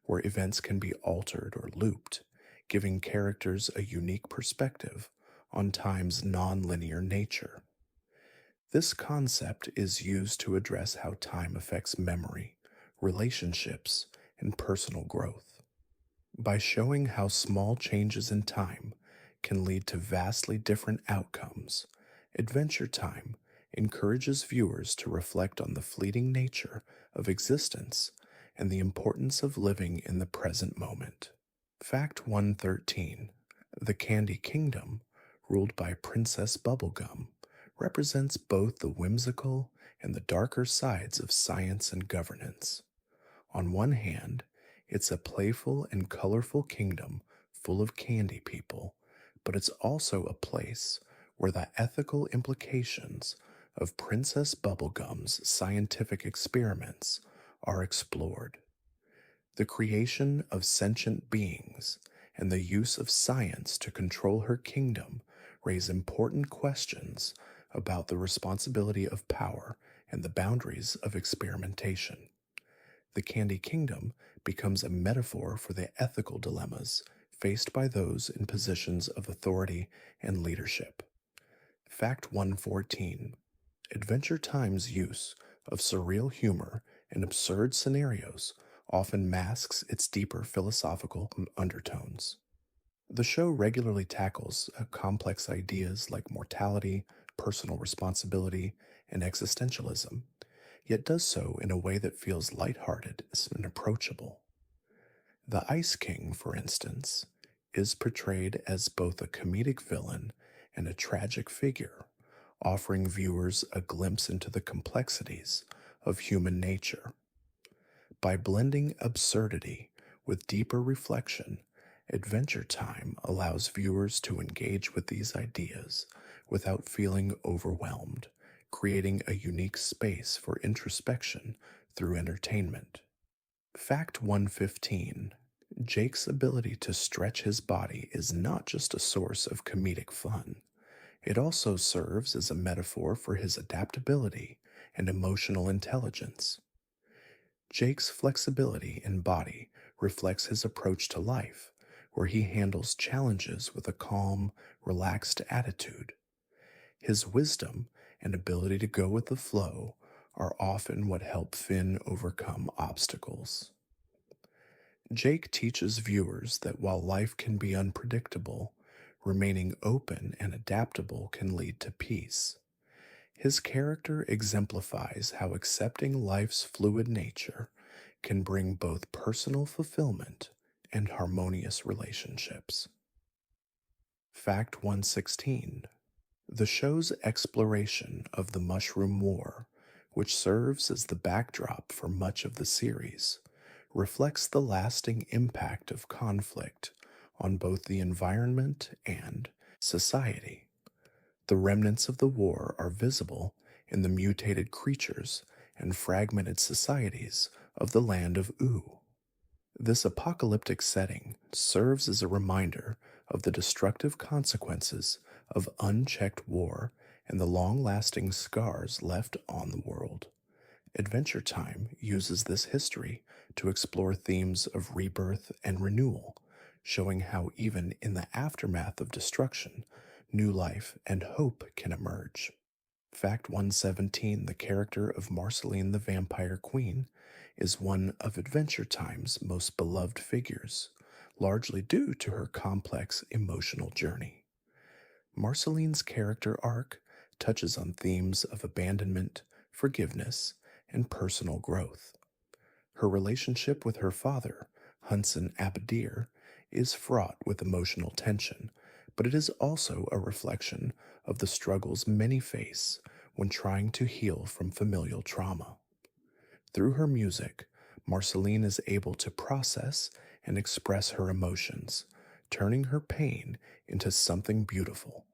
where events can be altered or looped, giving characters a unique perspective on time's nonlinear nature. This concept is used to address how time affects memory, relationships, and personal growth. By showing how small changes in time can lead to vastly different outcomes, Adventure Time encourages viewers to reflect on the fleeting nature of existence and the importance of living in the present moment. Fact 113: the Candy Kingdom, ruled by Princess Bubblegum, represents both the whimsical and the darker sides of science and governance. On one hand, it's a playful and colorful kingdom full of candy people, but it's also a place where the ethical implications of Princess Bubblegum's scientific experiments are explored. The creation of sentient beings and the use of science to control her kingdom raise important questions about the responsibility of power and the boundaries of experimentation. The Candy Kingdom becomes a metaphor for the ethical dilemmas faced by those in positions of authority and leadership. Fact 114: Adventure Time's use of surreal humor and absurd scenarios often masks its deeper philosophical undertones. The show regularly tackles complex ideas like mortality, personal responsibility, and existentialism, yet does so in a way that feels lighthearted and approachable. The Ice King, for instance, is portrayed as both a comedic villain and a tragic figure, offering viewers a glimpse into the complexities of human nature. By blending absurdity with deeper reflection, Adventure Time allows viewers to engage with these ideas without feeling overwhelmed, creating a unique space for introspection through entertainment. Fact 115: Jake's ability to stretch his body is not just a source of comedic fun, it also serves as a metaphor for his adaptability and emotional intelligence. Jake's flexibility in body reflects his approach to life, where he handles challenges with a calm, relaxed attitude. His wisdom and ability to go with the flow are often what help Finn overcome obstacles. Jake teaches viewers that while life can be unpredictable, remaining open and adaptable can lead to peace. His character exemplifies how accepting life's fluid nature can bring both personal fulfillment and harmonious relationships. Fact 116. The show's exploration of the Mushroom War, which serves as the backdrop for much of the series, reflects the lasting impact of conflict on both the environment and society. The remnants of the war are visible in the mutated creatures and fragmented societies of the land of Oo. This apocalyptic setting serves as a reminder of the destructive consequences of unchecked war and the long lasting scars left on the world. Adventure Time uses this history to explore themes of rebirth and renewal, showing how even in the aftermath of destruction, new life and hope can emerge. Fact 117. The character of Marceline the Vampire Queen is one of Adventure Time's most beloved figures, largely due to her complex emotional journey. Marceline's character arc touches on themes of abandonment, forgiveness, and personal growth. Her relationship with her father, Hunson Abadir, is fraught with emotional tension, but it is also a reflection of the struggles many face when trying to heal from familial trauma. Through her music, Marceline is able to process and express her emotions, turning her pain into something beautiful.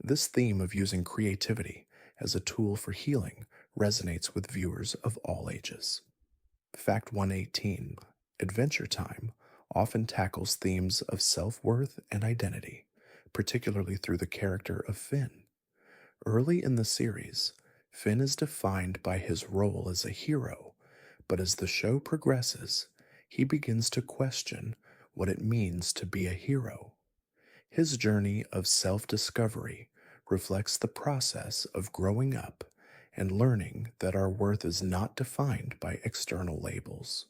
This theme of using creativity as a tool for healing resonates with viewers of all ages. Fact 118. Adventure Time often tackles themes of self worth and identity, particularly through the character of Finn. Early in the series, Finn is defined by his role as a hero, but as the show progresses, he begins to question what it means to be a hero. His journey of self discovery reflects the process of growing up and learning that our worth is not defined by external labels.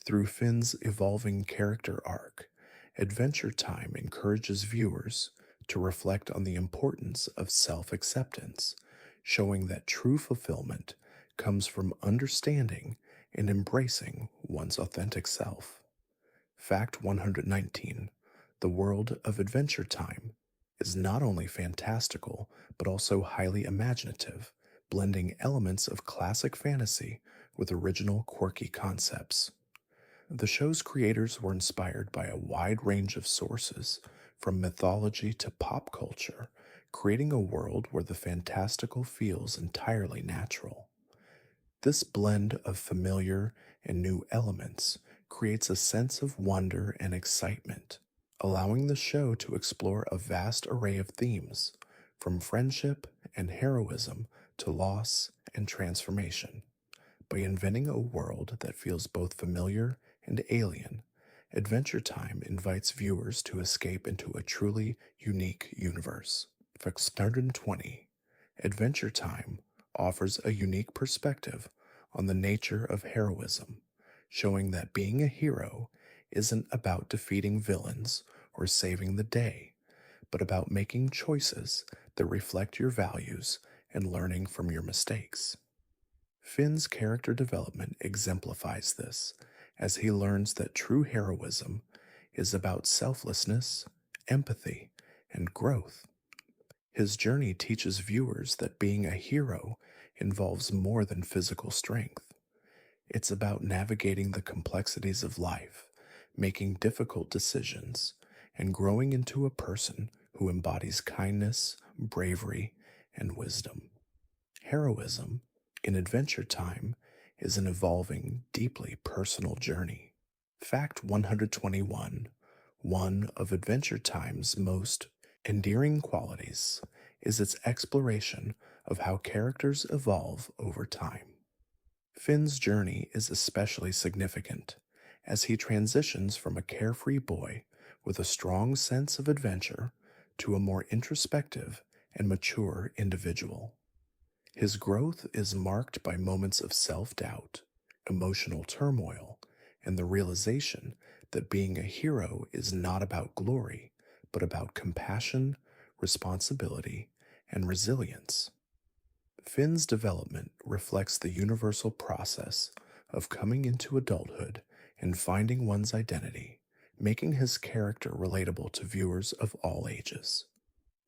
Through Finn's evolving character arc, Adventure Time encourages viewers to reflect on the importance of self acceptance, showing that true fulfillment comes from understanding and embracing one's authentic self. Fact 119. The world of Adventure Time is not only fantastical, but also highly imaginative, blending elements of classic fantasy with original, quirky concepts. The show's creators were inspired by a wide range of sources, from mythology to pop culture, creating a world where the fantastical feels entirely natural. This blend of familiar and new elements creates a sense of wonder and excitement, allowing the show to explore a vast array of themes, from friendship and heroism to loss and transformation. By inventing a world that feels both familiar and alien, Adventure Time invites viewers to escape into a truly unique universe. Fact 120. Adventure Time offers a unique perspective on the nature of heroism, showing that being a hero isn't about defeating villains or saving the day, but about making choices that reflect your values and learning from your mistakes. Finn's character development exemplifies this, as he learns that true heroism is about selflessness, empathy, and growth. His journey teaches viewers that being a hero involves more than physical strength. It's about navigating the complexities of life, making difficult decisions, and growing into a person who embodies kindness, bravery, and wisdom. Heroism, in Adventure Time, is an evolving, deeply personal journey. Fact 121. One of Adventure Time's most endearing qualities is its exploration of how characters evolve over time. Finn's journey is especially significant as he transitions from a carefree boy with a strong sense of adventure to a more introspective and mature individual. His growth is marked by moments of self doubt, emotional turmoil, and the realization that being a hero is not about glory, but about compassion, responsibility, and resilience. Finn's development reflects the universal process of coming into adulthood and finding one's identity, making his character relatable to viewers of all ages.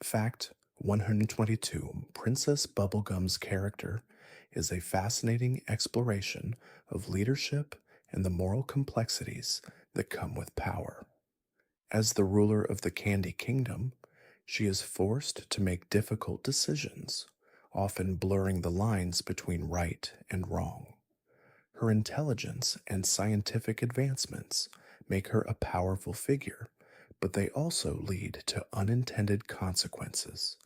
Fact 122. Princess Bubblegum's character is a fascinating exploration of leadership and the moral complexities that come with power. As the ruler of the Candy Kingdom, she is forced to make difficult decisions, often blurring the lines between right and wrong. Her intelligence and scientific advancements make her a powerful figure, but they also lead to unintended consequences.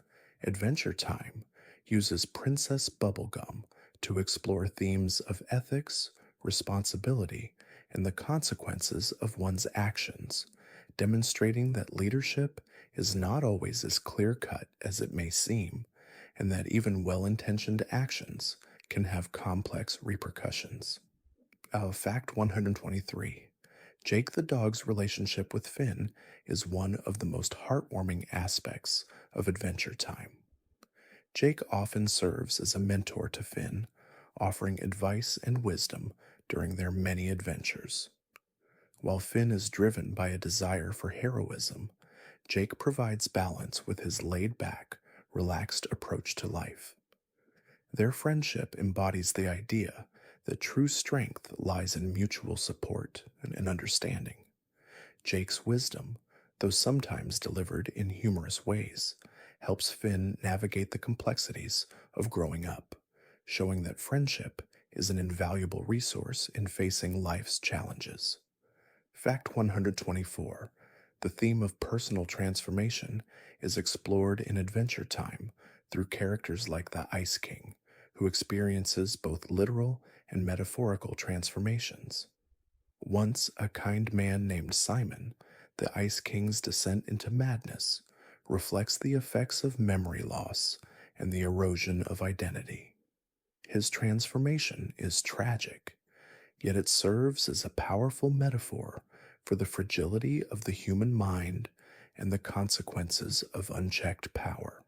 Adventure Time uses Princess Bubblegum to explore themes of ethics, responsibility, and the consequences of one's actions, demonstrating that leadership is not always as clear cut as it may seem, and that even well intentioned actions can have complex repercussions. Fact 123. Jake the dog's relationship with Finn is one of the most heartwarming aspects of Adventure Time. Jake often serves as a mentor to Finn, offering advice and wisdom during their many adventures. While Finn is driven by a desire for heroism, Jake provides balance with his laid back, relaxed approach to life. Their friendship embodies the idea that true strength lies in mutual support and understanding. Jake's wisdom, though sometimes delivered in humorous ways, helps Finn navigate the complexities of growing up, showing that friendship is an invaluable resource in facing life's challenges. Fact 124. The theme of personal transformation is explored in Adventure Time through characters like the Ice King, who experiences both literal and metaphorical transformations. Once a kind man named Simon, the Ice King's descent into madness reflects the effects of memory loss and the erosion of identity. His transformation is tragic, yet it serves as a powerful metaphor for the fragility of the human mind and the consequences of unchecked power.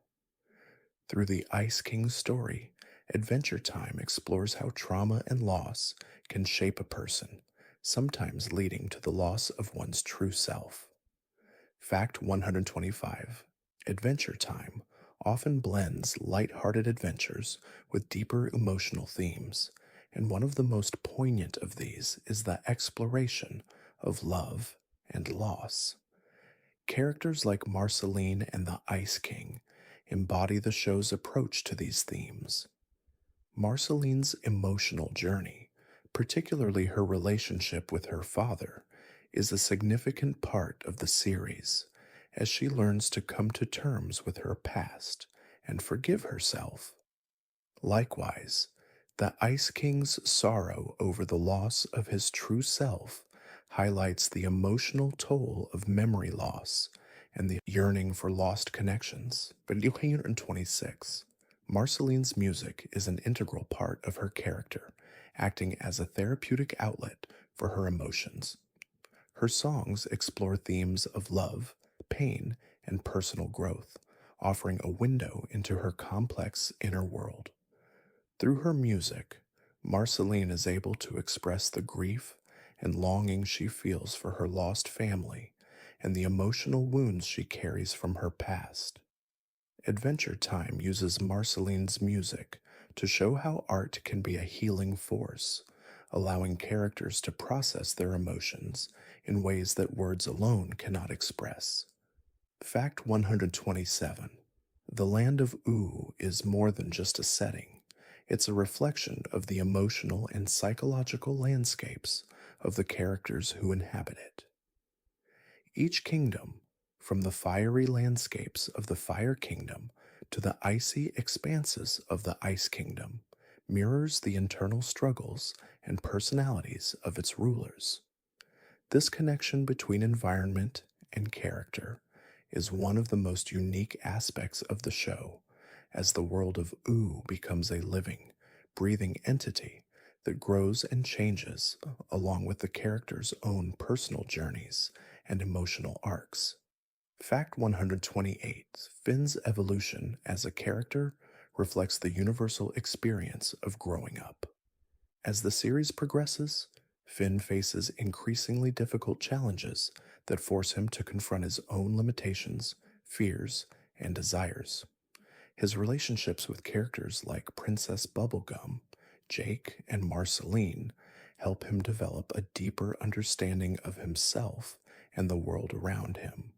Through the Ice King's story, Adventure Time explores how trauma and loss can shape a person, sometimes leading to the loss of one's true self. Fact 125. Adventure Time often blends light-hearted adventures with deeper emotional themes, and one of the most poignant of these is the exploration of love and loss. Characters like Marceline and the Ice King embody the show's approach to these themes. Marceline's emotional journey, particularly her relationship with her father, is a significant part of the series as she learns to come to terms with her past and forgive herself. Likewise, the Ice King's sorrow over the loss of his true self highlights the emotional toll of memory loss and the yearning for lost connections. But 126. Marceline's music is an integral part of her character, acting as a therapeutic outlet for her emotions. Her songs explore themes of love, pain, and personal growth, offering a window into her complex inner world. Through her music, Marceline is able to express the grief and longing she feels for her lost family and the emotional wounds she carries from her past. Adventure Time uses Marceline's music to show how art can be a healing force, allowing characters to process their emotions in ways that words alone cannot express. Fact 127. The Land of Oo is more than just a setting. It's a reflection of the emotional and psychological landscapes of the characters who inhabit it. Each kingdom, from the fiery landscapes of the Fire Kingdom to the icy expanses of the Ice Kingdom, mirrors the internal struggles and personalities of its rulers. This connection between environment and character is one of the most unique aspects of the show, as the world of Ooh becomes a living, breathing entity that grows and changes along with the character's own personal journeys and emotional arcs. Fact 128: Finn's evolution as a character reflects the universal experience of growing up. As the series progresses, Finn faces increasingly difficult challenges that force him to confront his own limitations, fears, and desires. His relationships with characters like Princess Bubblegum, Jake, and Marceline help him develop a deeper understanding of himself and the world around him.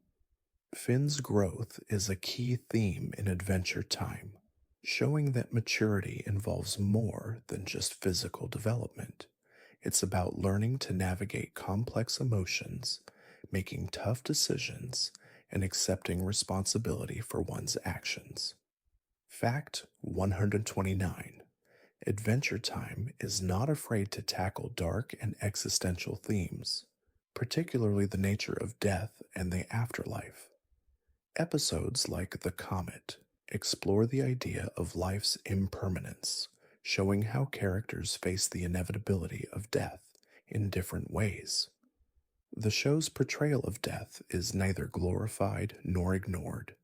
Finn's growth is a key theme in Adventure Time, showing that maturity involves more than just physical development. It's about learning to navigate complex emotions, making tough decisions, and accepting responsibility for one's actions. Fact 129: Adventure Time is not afraid to tackle dark and existential themes, particularly the nature of death and the afterlife. Episodes like The Comet explore the idea of life's impermanence, showing how characters face the inevitability of death in different ways. The show's portrayal of death is neither glorified nor ignored.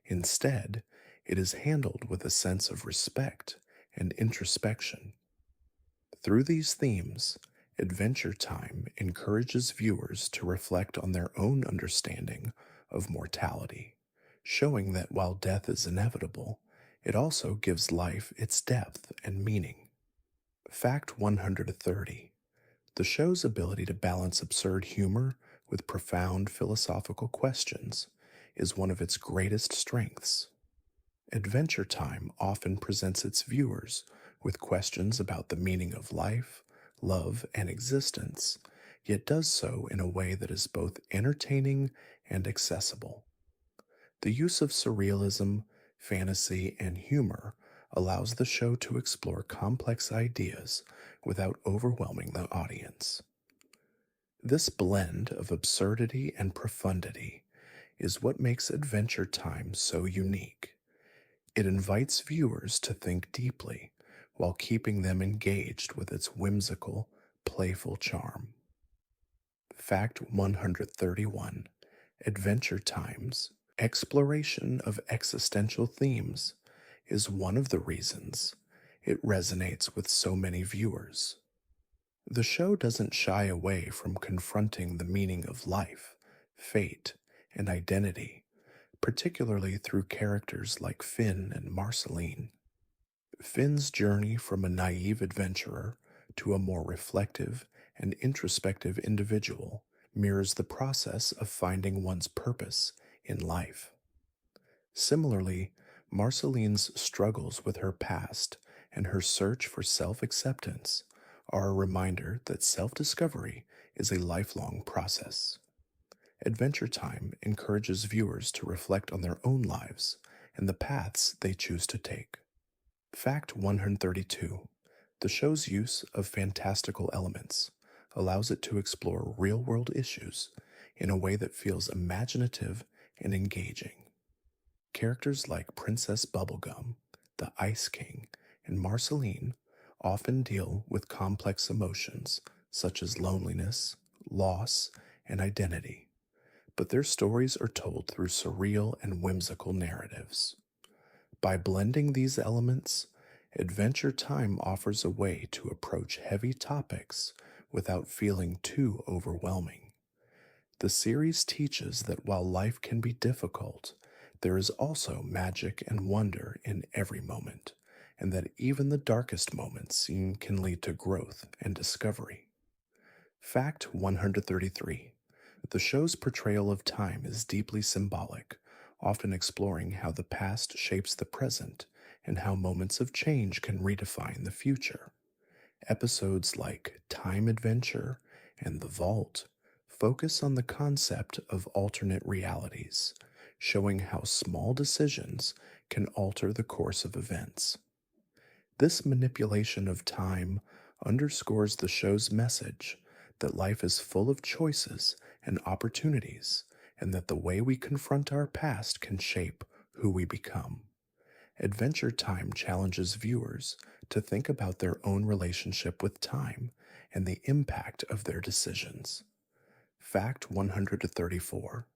Instead, it is handled with a sense of respect and introspection. Through these themes, Adventure Time encourages viewers to reflect on their own understanding of mortality, showing that while death is inevitable, it also gives life its depth and meaning. Fact 130: The show's ability to balance absurd humor with profound philosophical questions is one of its greatest strengths. Adventure Time often presents its viewers with questions about the meaning of life, love, and existence, yet does so in a way that is both entertaining and accessible. The use of surrealism, fantasy, and humor allows the show to explore complex ideas without overwhelming the audience. This blend of absurdity and profundity is what makes Adventure Time so unique. It invites viewers to think deeply while keeping them engaged with its whimsical, playful charm. Fact 131: Adventure Time's exploration of existential themes is one of the reasons it resonates with so many viewers. The show doesn't shy away from confronting the meaning of life, fate, and identity, particularly through characters like Finn and Marceline. Finn's journey from a naive adventurer to a more reflective and introspective individual mirrors the process of finding one's purpose in life. Similarly, Marceline's struggles with her past and her search for self acceptance are a reminder that self discovery is a lifelong process. Adventure Time encourages viewers to reflect on their own lives and the paths they choose to take. Fact 132: The show's use of fantastical elements allows it to explore real world issues in a way that feels imaginative and engaging. Characters like Princess Bubblegum, the Ice King, and Marceline often deal with complex emotions such as loneliness, loss, and identity, but their stories are told through surreal and whimsical narratives. By blending these elements, Adventure Time offers a way to approach heavy topics without feeling too overwhelming. The series teaches that while life can be difficult, there is also magic and wonder in every moment, and that even the darkest moments can lead to growth and discovery. Fact 133: The show's portrayal of time is deeply symbolic, often exploring how the past shapes the present and how moments of change can redefine the future. Episodes like Time Adventure and The Vault focus on the concept of alternate realities, showing how small decisions can alter the course of events. This manipulation of time underscores the show's message that life is full of choices and opportunities, and that the way we confront our past can shape who we become. Adventure Time challenges viewers to think about their own relationship with time and the impact of their decisions. Fact 134.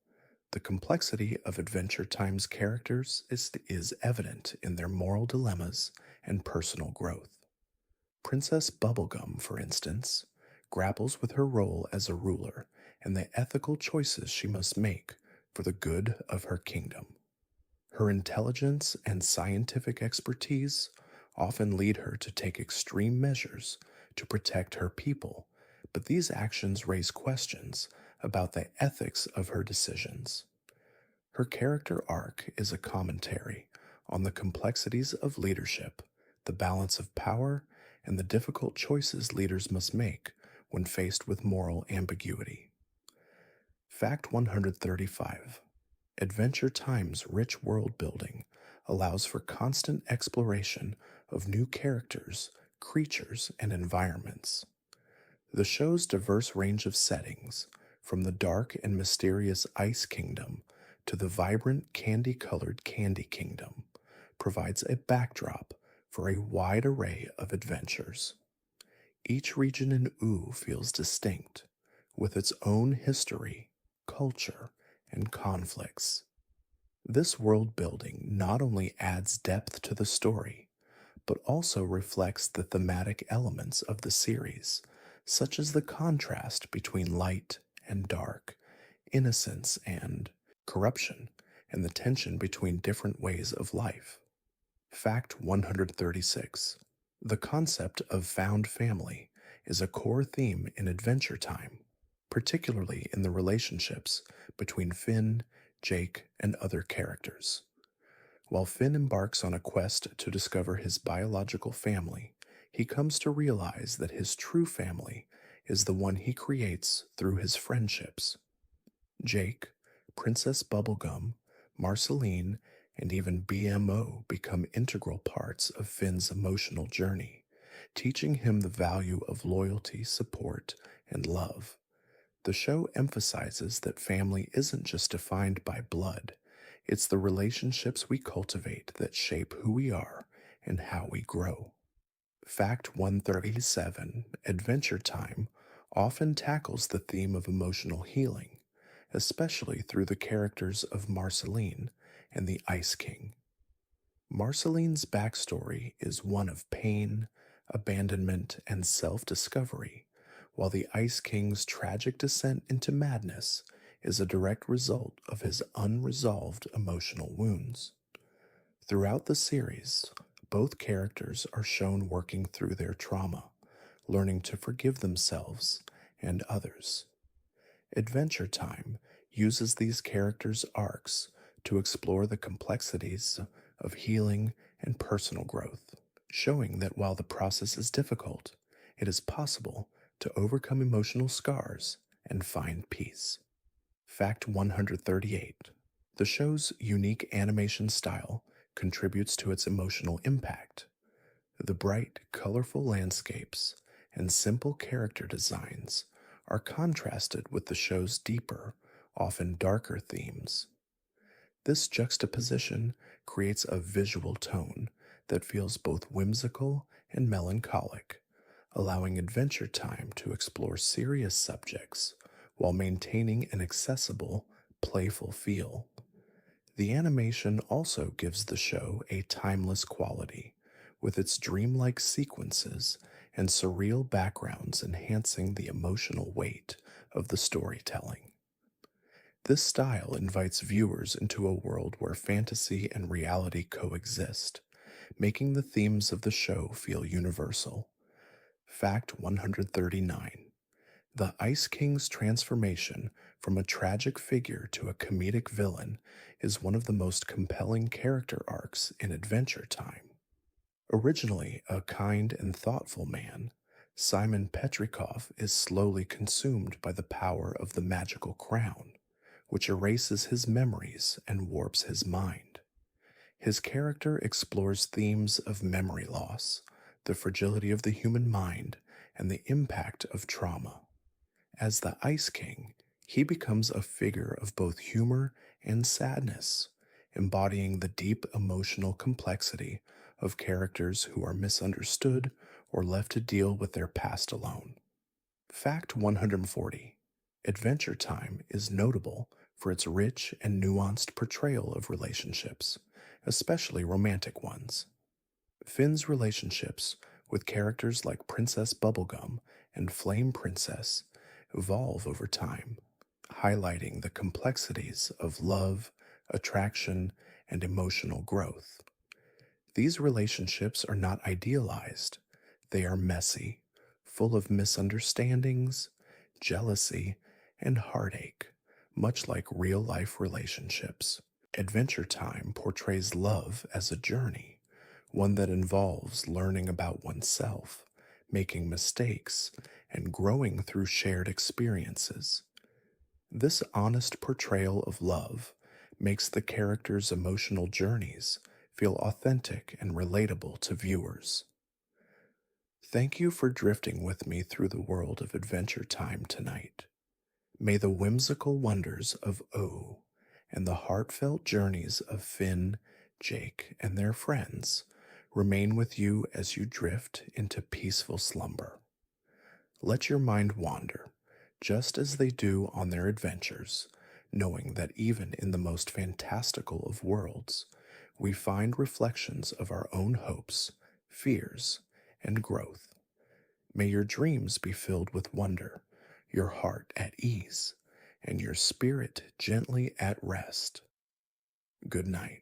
The complexity of Adventure Time's characters is evident in their moral dilemmas and personal growth. Princess Bubblegum, for instance, grapples with her role as a ruler and the ethical choices she must make for the good of her kingdom. Her intelligence and scientific expertise often lead her to take extreme measures to protect her people, but these actions raise questions about the ethics of her decisions. Her character arc is a commentary on the complexities of leadership, the balance of power, and the difficult choices leaders must make when faced with moral ambiguity. Fact 135. Adventure Time's rich world building allows for constant exploration of new characters, creatures, and environments. The show's diverse range of settings, from the dark and mysterious Ice Kingdom to the vibrant candy colored Candy Kingdom, provides a backdrop for a wide array of adventures. Each region in Oo feels distinct, with its own history, culture, and conflicts. This world building not only adds depth to the story, but also reflects the thematic elements of the series, such as the contrast between light and dark, innocence and corruption, and the tension between different ways of life. Fact 136. The concept of found family is a core theme in Adventure Time, particularly in the relationships between Finn, Jake, and other characters. While Finn embarks on a quest to discover his biological family, he comes to realize that his true family is the one he creates through his friendships. Jake, Princess Bubblegum, Marceline, and even BMO become integral parts of Finn's emotional journey, teaching him the value of loyalty, support, and love. The show emphasizes that family isn't just defined by blood, it's the relationships we cultivate that shape who we are and how we grow. Fact 137. Adventure Time often tackles the theme of emotional healing, especially through the characters of Marceline and the Ice King. Marceline's backstory is one of pain, abandonment, and self discovery, while the Ice King's tragic descent into madness is a direct result of his unresolved emotional wounds. Throughout the series, both characters are shown working through their trauma, learning to forgive themselves and others. Adventure Time uses these characters' arcs to explore the complexities of healing and personal growth, showing that while the process is difficult, it is possible to overcome emotional scars and find peace. Fact 138. The show's unique animation style contributes to its emotional impact. The bright, colorful landscapes and simple character designs are contrasted with the show's deeper, often darker themes. This juxtaposition creates a visual tone that feels both whimsical and melancholic, allowing Adventure Time to explore serious subjects while maintaining an accessible, playful feel. The animation also gives the show a timeless quality, with its dreamlike sequences and surreal backgrounds enhancing the emotional weight of the storytelling. This style invites viewers into a world where fantasy and reality coexist, making the themes of the show feel universal. Fact 139. The Ice King's transformation from a tragic figure to a comedic villain is one of the most compelling character arcs in Adventure Time. Originally a kind and thoughtful man, Simon Petrikov is slowly consumed by the power of the magical crown, which erases his memories and warps his mind. His character explores themes of memory loss, the fragility of the human mind, and the impact of trauma. As the Ice King, he becomes a figure of both humor and sadness, embodying the deep emotional complexity of characters who are misunderstood or left to deal with their past alone. Fact 140: Adventure Time is notable for its rich and nuanced portrayal of relationships, especially romantic ones. Finn's relationships with characters like Princess Bubblegum and Flame Princess evolve over time, highlighting the complexities of love, attraction, and emotional growth. These relationships are not idealized, they are messy, full of misunderstandings, jealousy, and heartache, much like real life relationships. Adventure Time portrays love as a journey, one that involves learning about oneself, making mistakes, and growing through shared experiences. This honest portrayal of love makes the characters' emotional journeys feel authentic and relatable to viewers. Thank you for drifting with me through the world of Adventure Time tonight. May the whimsical wonders of O and the heartfelt journeys of Finn, Jake, and their friends remain with you as you drift into peaceful slumber. Let your mind wander, just as they do on their adventures, knowing that even in the most fantastical of worlds, we find reflections of our own hopes, fears, and growth. May your dreams be filled with wonder, your heart at ease, and your spirit gently at rest. Good night.